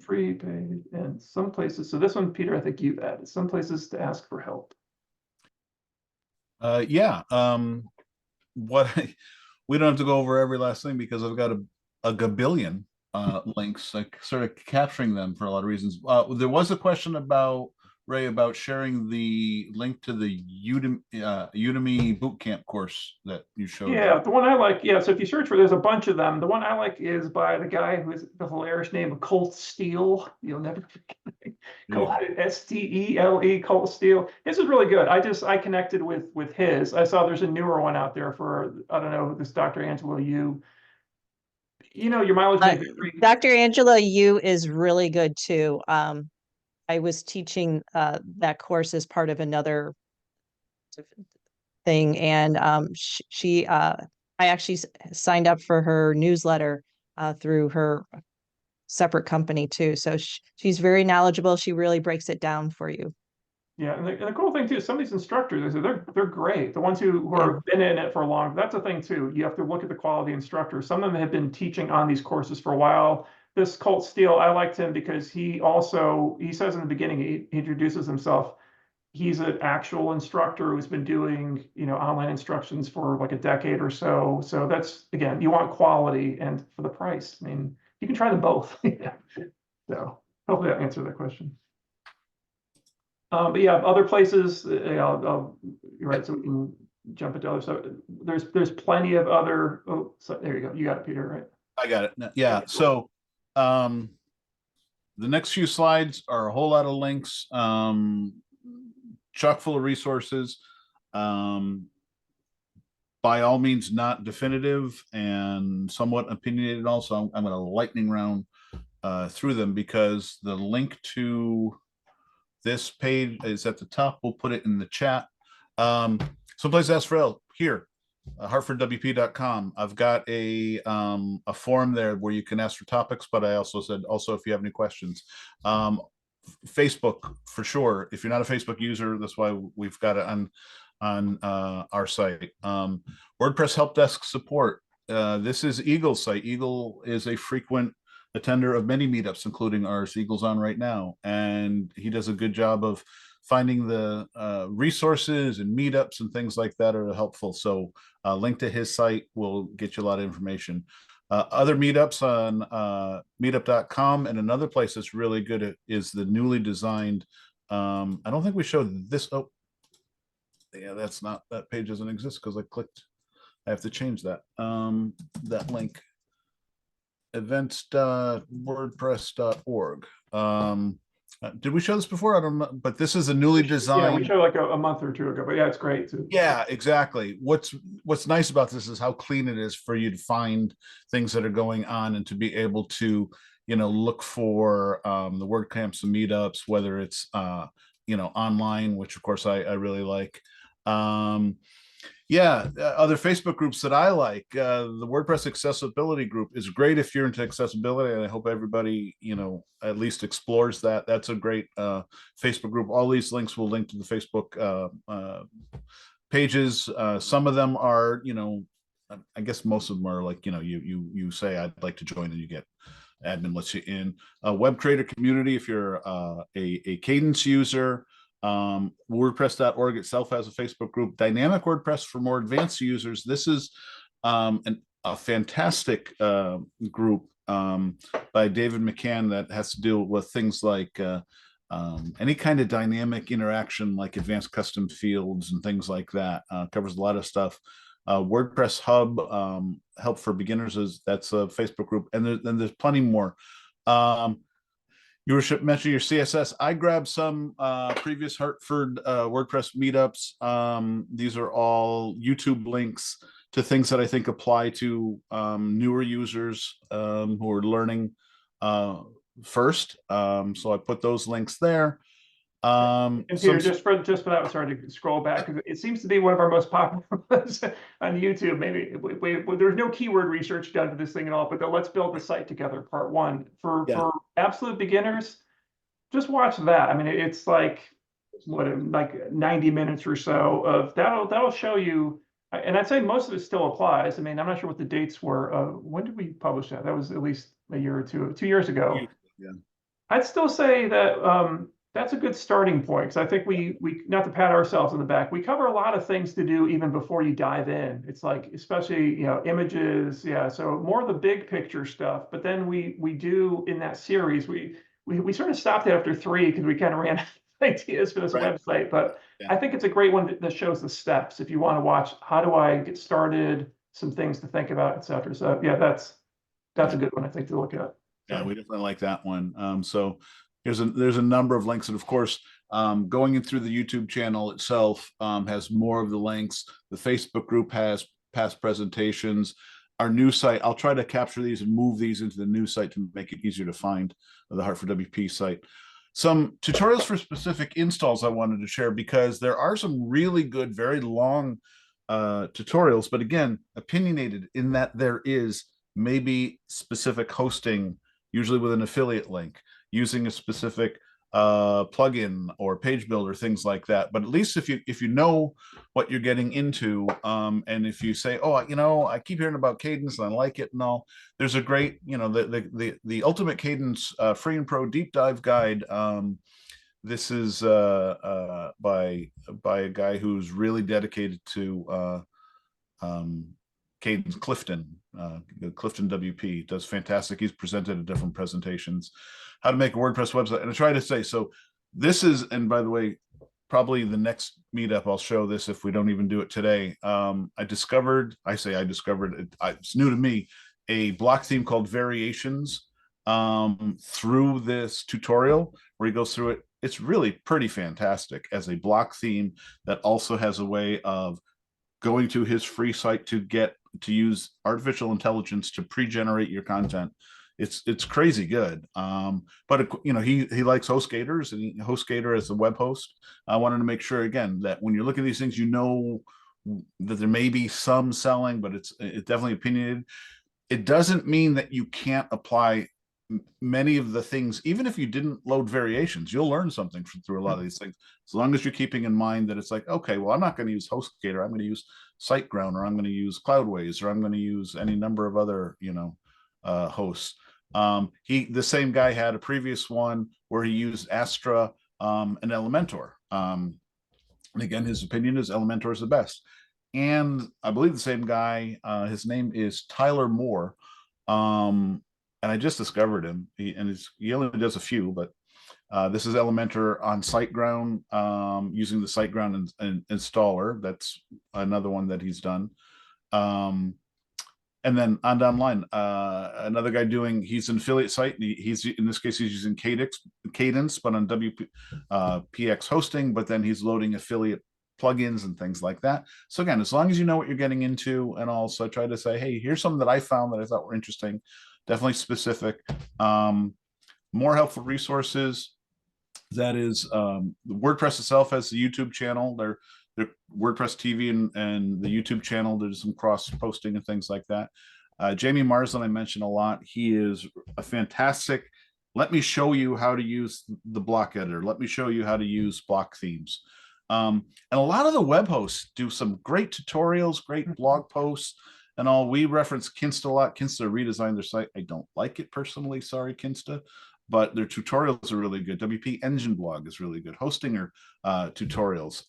Free, paid, and some places. So this one, Peter, I think you've added some places to ask for help. Yeah. We don't have to go over every last thing because I've got a gabillion links, like sort of capturing them for a lot of reasons. There was a question about Ray about sharing the link to the Udemy bootcamp course that you showed. Yeah, the one I like, so if you search for, there's a bunch of them. The one I like is by the guy who has the hilarious name of Colt Steele. You'll never forget. Stele, Colt Steele. This is really good. I connected with his. I saw there's a newer one out there for, I don't know, this Dr. Angela Yu. Your mileage may vary. Dr. Angela Yu is really good too. I was teaching that course as part of another thing, and I actually signed up for her newsletter through her separate company too. So she's very knowledgeable. She really breaks it down for you. Yeah, and the cool thing too, some of these instructors, they're great. The ones who have been in it for a long, that's the thing too. You have to look at the quality instructors. Some of them have been teaching on these courses for a while. This Colt Steele, I liked him because he says in the beginning, he introduces himself. He's an actual instructor who's been doing, online instructions for like a decade or so. So that's, again, you want quality, and for the price, I mean, you can try them both. So hopefully that answered that question. But yeah, other places, you're right, so we can jump into other stuff. There's plenty of other, so there you go. You got it, Peter, right? I got it. Yeah. So the next few slides are a whole lot of links, chock full of resources. By all means, not definitive and somewhat opinionated. Also, I'm going to lightning round through them, because the link to this page is at the top. We'll put it in the chat. Someplace to ask for help here. hartfordwp.com. I've got a forum there where you can ask for topics, but I also said if you have any questions. Facebook for sure. If you're not a Facebook user, that's why we've got it on our site. WordPress help desk support. This is Eagle's site. Eagle is a frequent attender of many meetups, including ours. Eagle's on right now, and he does a good job of finding the resources and meetups and things like that are helpful. So link to his site will get you a lot of information. Other meetups on meetup.com, and another place that's really good is the newly designed. I don't think we showed this. Oh, yeah, that's not, that page doesn't exist because I clicked. I have to change that. That link, events.wordpress.org. Did we show this before? I don't know, but this is a newly designed. Yeah, we showed like a month or two ago, but yeah, it's great too. Yeah, exactly. What's nice about this is how clean it is for you to find things that are going on and to be able to, look for the WordCamps and meetups, whether it's online, which of course I really like. Other Facebook groups that I like, the WordPress accessibility group is great if you're into accessibility, and I hope everybody at least explores that. That's a great Facebook group. All these links will link to the Facebook pages. Some of them are, I guess most of them are like, you say I'd like to join and you get admin lets you in. Web creator community if you're a Cadence user. WordPress.org itself has a Facebook group. Dynamic WordPress for more advanced users. This is a fantastic group by David McCann that has to deal with things like any kind of dynamic interaction, like advanced custom fields and things like that. Covers a lot of stuff. WordPress Hub, help for beginners, that's a Facebook group, and there's plenty more. You were mentioning your CSS. I grabbed some previous Hartford WordPress meetups. These are all YouTube links to things that I think apply to newer users who are learning first. So I put those links there. And Peter, just for that, sorry to scroll back, because it seems to be one of our most popular ones on YouTube. Maybe there's no keyword research done for this thing at all, but the Let's Build the Site Together Part 1 for absolute beginners. Just watch that. I mean, it's like 90 minutes or so of that'll show you. And I'd say most of it still applies. I mean, I'm not sure what the dates were. When did we publish that? That was at least a year or 2 years ago. Yeah. I'd still say that that's a good starting point, because I think we not to pat ourselves on the back, we cover a lot of things to do even before you dive in. It's like, especially images, so more of the big picture stuff. But then we do in that series, we sort of stopped after 3 because we kind of ran out of ideas for this website. But I think it's a great one that shows the steps if you want to watch how do I get started, some things to think about, etc. So yeah, that's a good one I think to look at. Yeah, we definitely like that one. So there's a number of links, and of course, going in through the YouTube channel itself has more of the links. The Facebook group has past presentations. Our new site, I'll try to capture these and move these into the new site to make it easier to find, the Hartford WP site. Some tutorials for specific installs I wanted to share, because there are some really good, very long tutorials, but again, opinionated in that there is maybe specific hosting, usually with an affiliate link, using a specific plugin or page builder, things like that. But at least if you know what you're getting into, and if you say, oh, I keep hearing about Cadence and I like it and all, there's a great, the Ultimate Cadence Free and Pro Deep Dive Guide. This is by a guy who's really dedicated to Cadence, Clifton WP, does fantastic. He's presented at different presentations, how to make a WordPress website. And I try to say, so this is, and by the way, probably the next meetup, I'll show this if we don't even do it today. I discovered, it's new to me, a block theme called Variations through this tutorial where he goes through it. It's really pretty fantastic as a block theme that also has a way of going to his free site to use artificial intelligence to pre-generate your content. It's crazy good. But he likes HostGators, and HostGator as a web host. I wanted to make sure again that when you're looking at these things, that there may be some selling, but it's definitely opinionated. It doesn't mean that you can't apply many of the things. Even if you didn't load variations, you'll learn something through a lot of these things, as long as you're keeping in mind that it's like, okay, well, I'm not going to use HostGator, I'm going to use SiteGround, or I'm going to use Cloudways, or I'm going to use any number of other, hosts. The same guy had a previous one where he used Astra and Elementor. And again, his opinion is Elementor is the best. And I believe the same guy, his name is Tyler Moore. And I just discovered him. He only does a few, but this is Elementor on SiteGround, using the SiteGround installer. That's another one that he's done. And then on online, another guy he's an affiliate site. He's in this case, he's using Cadence, but on PX hosting, but then he's loading affiliate plugins and things like that. So again, as long as you know what you're getting into, and also try to say, hey, here's something that I found that I thought were interesting, definitely specific. More helpful resources. That is, WordPress itself has the YouTube channel. Their WordPress TV and the YouTube channel. There's some cross posting and things like that. Jamie Marsland, I mentioned a lot. He is a fantastic. Let me show you how to use the block editor. Let me show you how to use block themes. And a lot of the web hosts do some great tutorials, great blog posts, and all. We reference Kinsta a lot. Kinsta redesigned their site. I don't like it personally. Sorry, Kinsta. But their tutorials are really good. WP Engine blog is really good. Hosting or tutorials.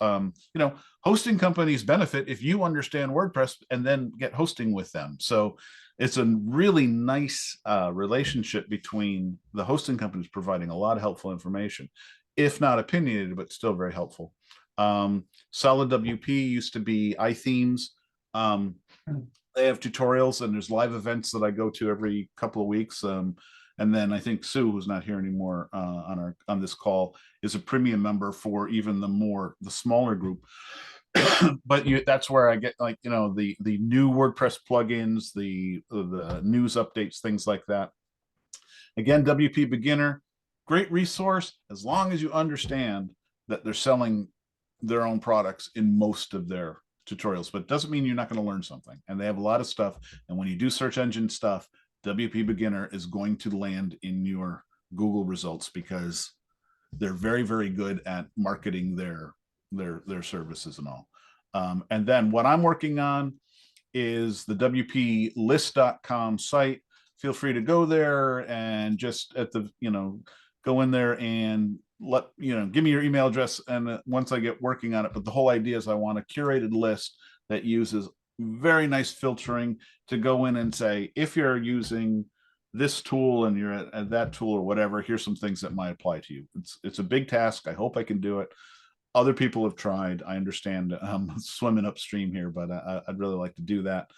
Hosting companies benefit if you understand WordPress and then get hosting with them. So it's a really nice relationship between the hosting companies providing a lot of helpful information, if not opinionated, but still very helpful. Solid WP used to be iThemes. They have tutorials, and there's live events that I go to every couple of weeks. And then I think Sue, who's not here anymore on this call, is a premium member for even the smaller group. But that's where I get the new WordPress plugins, the news updates, things like that. Again, WP Beginner, great resource as long as you understand that they're selling their own products in most of their tutorials, but it doesn't mean you're not going to learn something. And they have a lot of stuff. And when you do search engine stuff, WP Beginner is going to land in your Google results because they're very, very good at marketing their services and all. And then what I'm working on is the WPList.com site. Feel free to go there and just go in there and give me your email address. And once I get working on it, but the whole idea is I want a curated list that uses very nice filtering to go in and say, if you're using this tool and you're at that tool or whatever, here's some things that might apply to you. It's a big task. I hope I can do it. Other people have tried. I understand swimming upstream here, but I'd really like to do that.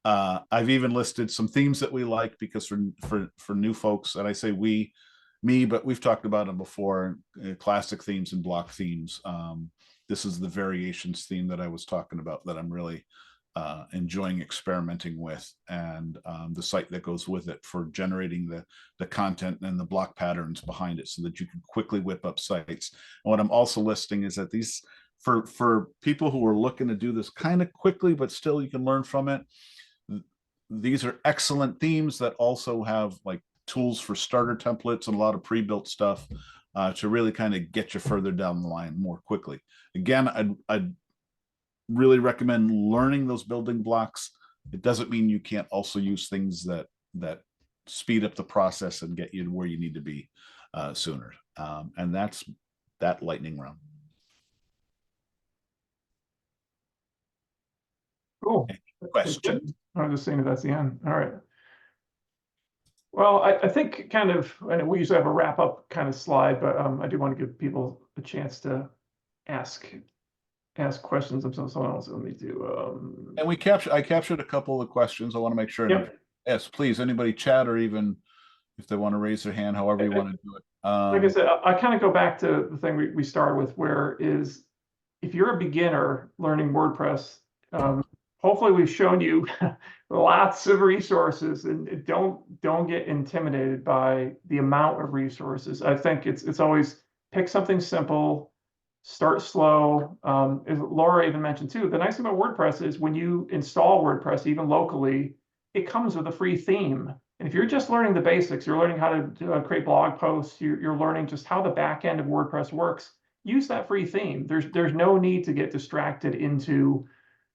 I've even listed some themes that we like, because for new folks, and I say me, but we've talked about them before, classic themes and block themes. This is the variations theme that I was talking about that I'm really enjoying experimenting with, and the site that goes with it for generating the content and the block patterns behind it so that you can quickly whip up sites. And what I'm also listing is that these, for people who are looking to do this kind of quickly, but still you can learn from it, these are excellent themes that also have like tools for starter templates and a lot of pre-built stuff to really kind of get you further down the line more quickly. Again, I'd really recommend learning those building blocks. It doesn't mean you can't also use things that speed up the process and get you to where you need to be sooner. And that's that lightning round. Cool. Question? I was just saying that's the end. All right. Well, I think kind of, and we usually have a wrap up kind of slide, but I do want to give people a chance to ask questions themselves. So let me do. And I captured a couple of questions. I want to make sure. Yep. Yes, please. Anybody chat, or even if they want to raise their hand, however you want to do it. Like I said, I kind of go back to the thing we started with, where is, if you're a beginner learning WordPress, hopefully we've shown you lots of resources, and don't get intimidated by the amount of resources. I think it's always pick something simple, start slow. As Laura even mentioned too, the nice thing about WordPress is when you install WordPress, even locally, it comes with a free theme. And if you're just learning the basics, you're learning how to create blog posts, you're learning just how the back end of WordPress works, use that free theme. There's no need to get distracted into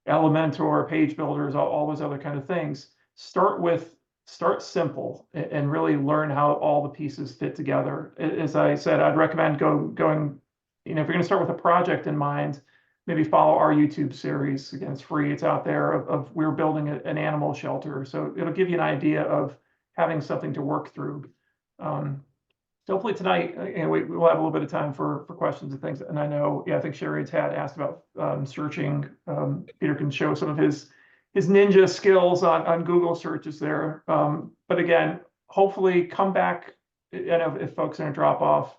Elementor, page builders, all those other kind of things. Start simple and really learn how all the pieces fit together. As I said, I'd recommend going, if you're going to start with a project in mind, maybe follow our YouTube series. Again, it's free. It's out there of we're building an animal shelter. So it'll give you an idea of having something to work through. So hopefully tonight, we'll have a little bit of time for questions and things. And I know, I think Sherry had asked about searching. Peter can show some of his ninja skills on Google searches there. But again, hopefully come back. And if folks are going to drop off,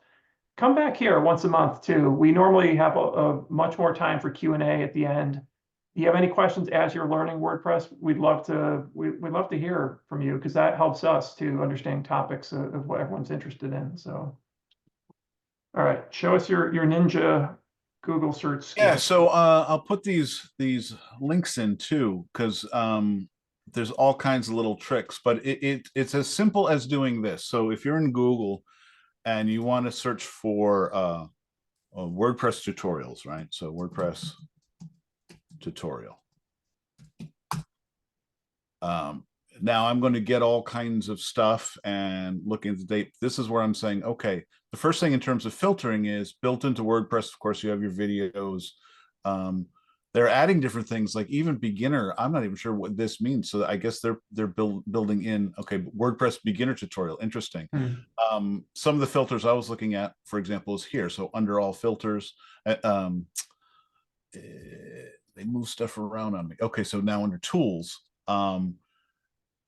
come back here once a month too. We normally have a much more time for Q&A at the end. Do you have any questions as you're learning WordPress? We'd love to hear from you, because that helps us to understand topics of what everyone's interested in. So, all right, show us your ninja Google search skills. Yeah, so I'll put these links in too, because there's all kinds of little tricks, but it's as simple as doing this. So if you're in Google and you want to search for WordPress tutorials, right? So WordPress tutorial. Now I'm going to get all kinds of stuff and looking at the date. This is where I'm saying, okay, the first thing in terms of filtering is built into WordPress. Of course, you have your videos. They're adding different things, like even beginner. I'm not even sure what this means. So I guess they're building in, okay, WordPress beginner tutorial. Interesting. Some of the filters I was looking at, for example, is here. So under all filters, they move stuff around on me. Okay, so now under tools,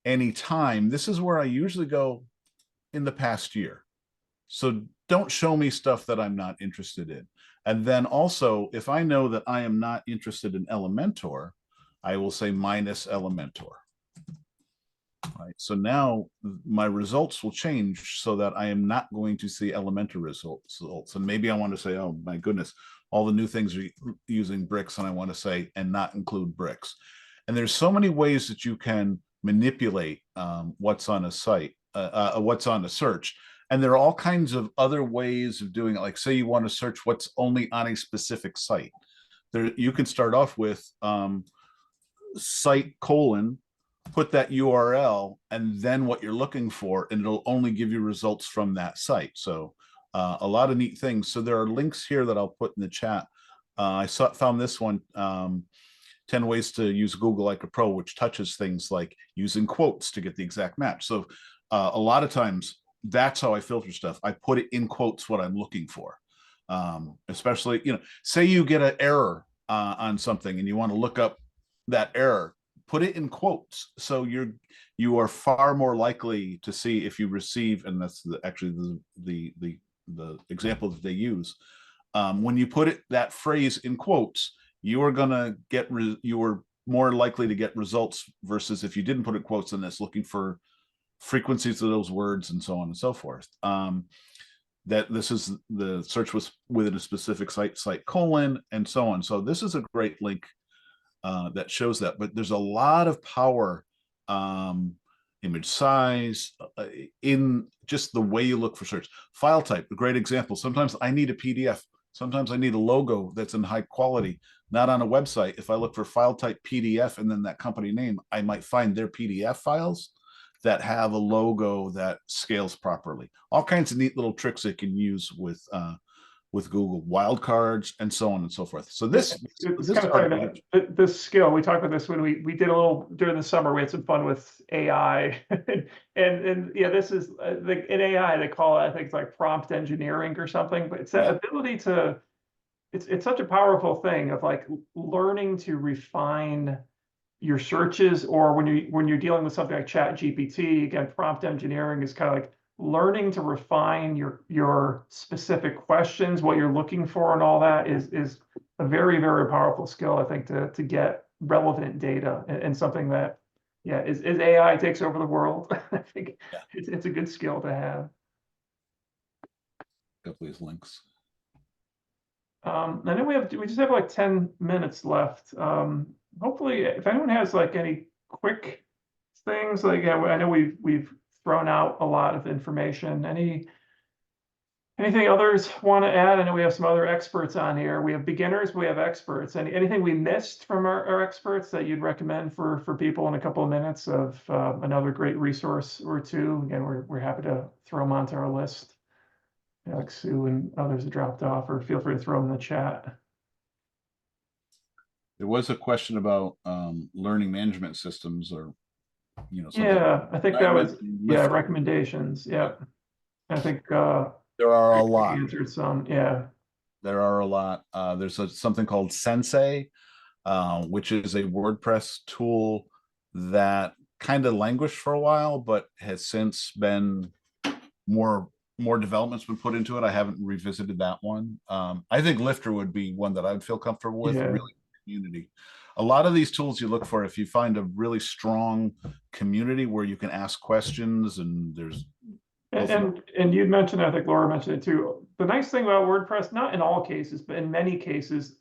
anytime, this is where I usually go in the past year. So don't show me stuff that I'm not interested in. And then also, if I know that I am not interested in Elementor, I will say minus Elementor. Right. So now my results will change so that I am not going to see Elementor results. And maybe I want to say, oh my goodness, all the new things are using bricks, and I want to say and not include bricks. And there's so many ways that you can manipulate what's on a site, what's on a search. And there are all kinds of other ways of doing it. Like, say you want to search what's only on a specific site. There, you can start off with site : put that URL and then what you're looking for, and it'll only give you results from that site. So a lot of neat things. So there are links here that I'll put in the chat. I found this one, 10 ways to use Google like a pro, which touches things like using quotes to get the exact match. So a lot of times that's how I filter stuff. I put it in quotes what I'm looking for. Especially, say you get an error on something and you want to look up that error, put it in quotes. So you are far more likely to see if you receive, and that's actually the example that they use. When you put that phrase in quotes, you are gonna get you are more likely to get results versus if you didn't put it in quotes and it's looking for frequencies of those words and so on and so forth. That this is the search was within a specific site : and so on. So this is a great link that shows that. But there's a lot of power, image size, in just the way you look for search. File type, a great example. Sometimes I need a PDF. Sometimes I need a logo that's in high quality, not on a website. If I look for file type PDF and then that company name, I might find their PDF files that have a logo that scales properly. All kinds of neat little tricks they can use with Google, wildcards, and so on and so forth. So this it's kind of funny, this skill, we talked about this when we did a little during the summer. We had some fun with AI, and yeah, this is in AI they call it, I think it's like prompt engineering or something. But it's that ability to, it's such a powerful thing of like learning to refine your searches, or when you're dealing with something like ChatGPT. Again, prompt engineering is kind of like learning to refine your specific questions, what you're looking for, and all that is a very, very powerful skill, I think, to get relevant data, and something that, as AI takes over the world, I think it's a good skill to have. Got these links. I know we just have like 10 minutes left. Hopefully, if anyone has like any quick things, like I know we've thrown out a lot of information. Anything others want to add? I know we have some other experts on here. We have beginners, we have experts. Anything we missed from our experts that you'd recommend for people in a couple of minutes of another great resource or two? Again, we're happy to throw them onto our list. Like Sue and others have dropped off, or feel free to throw them in the chat. There was a question about learning management systems, or something. Yeah, I think that was recommendations. Yeah, I think there are a lot. Answered some. Yeah, there are a lot. There's something called Sensei, which is a WordPress tool that kind of languished for a while, but has since been more development's been put into it. I haven't revisited that one. I think Lifter would be one that I'd feel comfortable with. Really, community. A lot of these tools you look for, if you find a really strong community where you can ask questions, and there's and you'd mentioned, I think Laura mentioned it too. The nice thing about WordPress, not in all cases, but in many cases,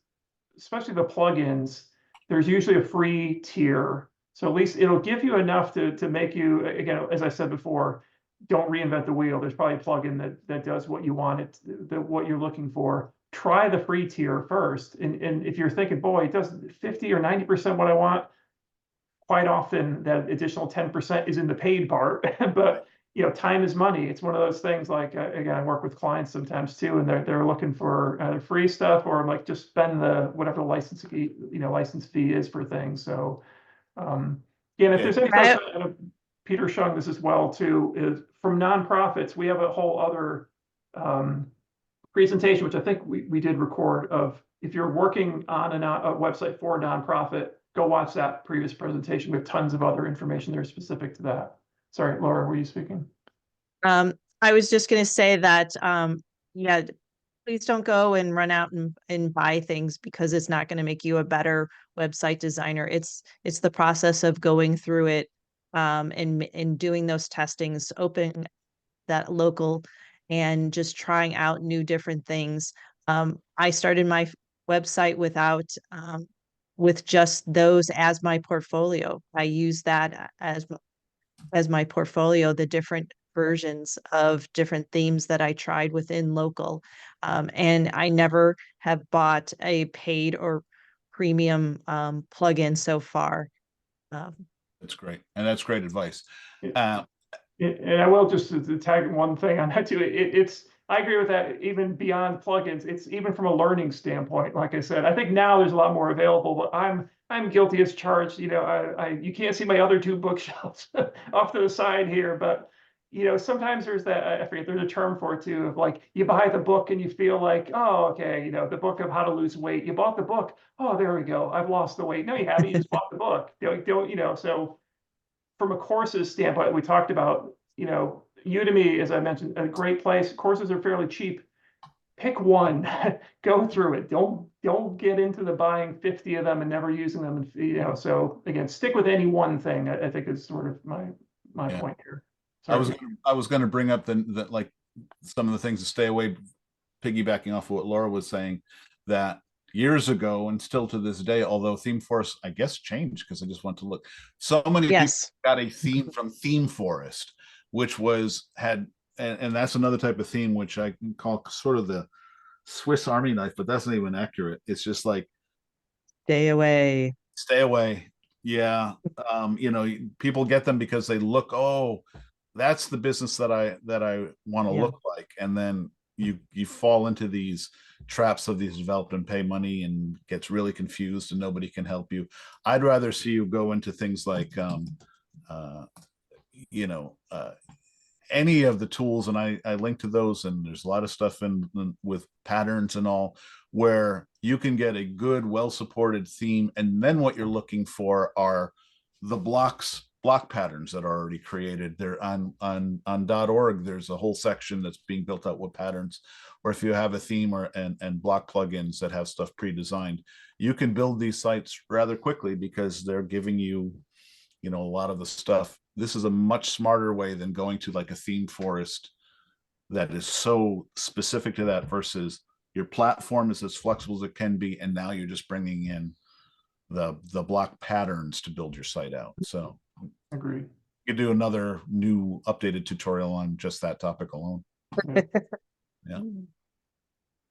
especially the plugins, there's usually a free tier. So at least it'll give you enough to make you, again, as I said before, don't reinvent the wheel. There's probably a plugin that does what you want it, what you're looking for. Try the free tier first. And if you're thinking, boy, it does 50 or 90% what I want, quite often that additional 10% is in the paid part. But time is money. It's one of those things, like again, I work with clients sometimes too, and they're looking for either free stuff or like just spend whatever the license fee is for things. So if there's any question, Peter Shung this as well too, is from nonprofits. We have a whole other presentation, which I think we did record, of if you're working on a website for a nonprofit, go watch that previous presentation. We have tons of other information there specific to that. Sorry, Laura, were you speaking? I was just going to say that, please don't go and run out and buy things, because it's not going to make you a better website designer. It's the process of going through it and doing those testings, opening that local and just trying out new different things. I started my website with just those as my portfolio. I use that as my portfolio, the different versions of different themes that I tried within local. And I never have bought a paid or premium plugin so far. That's great. And that's great advice. And I will just to tag one thing on that too. I agree with that. Even beyond plugins, it's even from a learning standpoint. Like I said, I think now there's a lot more available. But I'm guilty as charged. You can't see my other two bookshelves off to the side here, but sometimes there's that, I forget, there's a term for it too, of like, you buy the book and you feel like, oh, okay, the book of how to lose weight. You bought the book. Oh, there we go. I've lost the weight. No, you haven't. You just bought the book. So from a courses standpoint, we talked about, Udemy, as I mentioned, a great place. Courses are fairly cheap. Pick one, go through it. Don't get into the buying 50 of them and never using them. And so again, stick with any one thing. I think is sort of my point here. Sorry. I was going to bring up the like some of the things to stay away, piggybacking off of what Laura was saying, that years ago and still to this day, although ThemeForest, I guess, changed because I just went to look. So many people got a theme from ThemeForest, which and that's another type of theme which I can call sort of the Swiss Army knife, but that's not even accurate. It's just like stay away. Yeah. People get them because they look, oh, that's the business that I want to look like. And then you fall into these traps of these develop and pay money and gets really confused and nobody can help you. I'd rather see you go into things like any of the tools, and I link to those, and there's a lot of stuff in with patterns and all, where you can get a good, well-supported theme, and then what you're looking for are the block patterns that are already created. They're on .org. There's a whole section that's being built out with patterns, or if you have a theme and block plugins that have stuff pre-designed, you can build these sites rather quickly because they're giving you, a lot of the stuff. This is a much smarter way than going to like a ThemeForest that is so specific to that versus your platform is as flexible as it can be, and now you're just bringing in the block patterns to build your site out. So Agreed. you could do another new updated tutorial on just that topic alone. Yeah.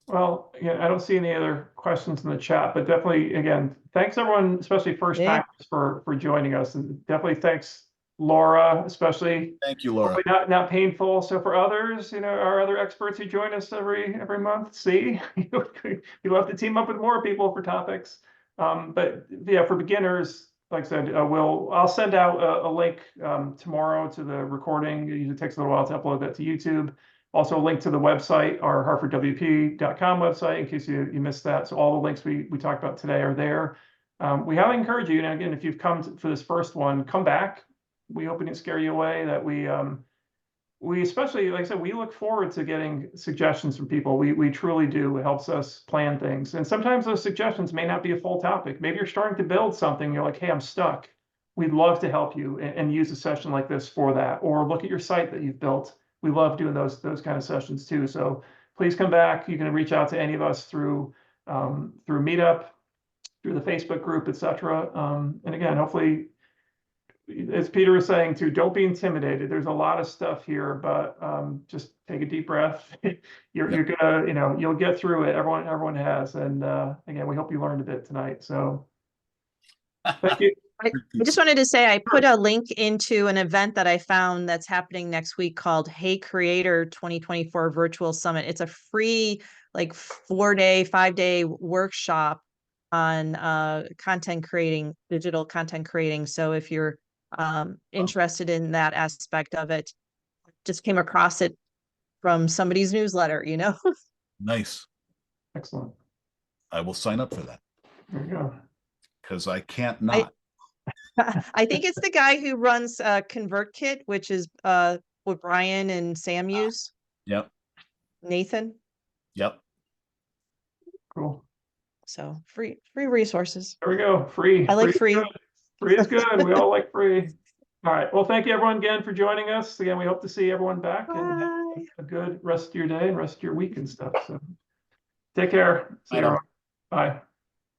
Well, yeah, I don't see any other questions in the chat, but definitely, again, thanks everyone, especially first Yeah. timers for joining us, and definitely thanks Laura, especially. Thank you, Laura. Hopefully not painful. So for others, our other experts who join us every month, see, we love to team up with more people for topics. But yeah, for beginners, like I said, I'll send out a link tomorrow to the recording. It usually takes a little while to upload that to YouTube. Also a link to the website, our hartfordwp.com website, in case you missed that. So all the links we talked about today are there. We highly encourage you, and again, if you've come for this first one, come back. We hope we didn't scare you away, that we especially, like I said, we look forward to getting suggestions from people. We truly do. It helps us plan things. And sometimes those suggestions may not be a full topic. Maybe you're starting to build something. You're like, hey, I'm stuck. We'd love to help you and use a session like this for that. Or look at your site that you've built. We love doing those kind of sessions too. So please come back. You can reach out to any of us through Meetup, through the Facebook group, etc. And again, hopefully, as Peter was saying too, don't be intimidated. There's a lot of stuff here, but just take a deep breath. You're gonna, you'll get through it. Everyone has. And again, we hope you learned a bit tonight. So thank you. I just wanted to say I put a link into an event that I found that's happening next week called Hey Creator 2024 Virtual Summit. It's a free, like 4-day, 5-day workshop on content creating, digital content creating. So if you're interested in that aspect of it, just came across it from somebody's newsletter, Nice. Excellent. I will sign up for that. There you go. Because I can't not. I think it's the guy who runs ConvertKit, which is what Brian and Sam use. Yep. Nathan. Yep. Cool. So free resources. There we go. Free. I like free. Free is good. We all like free. All right. Well, thank you everyone again for joining us. Again, we hope to see everyone back and have a good rest of your day and rest of your week and stuff. So take care. See you everyone. Bye.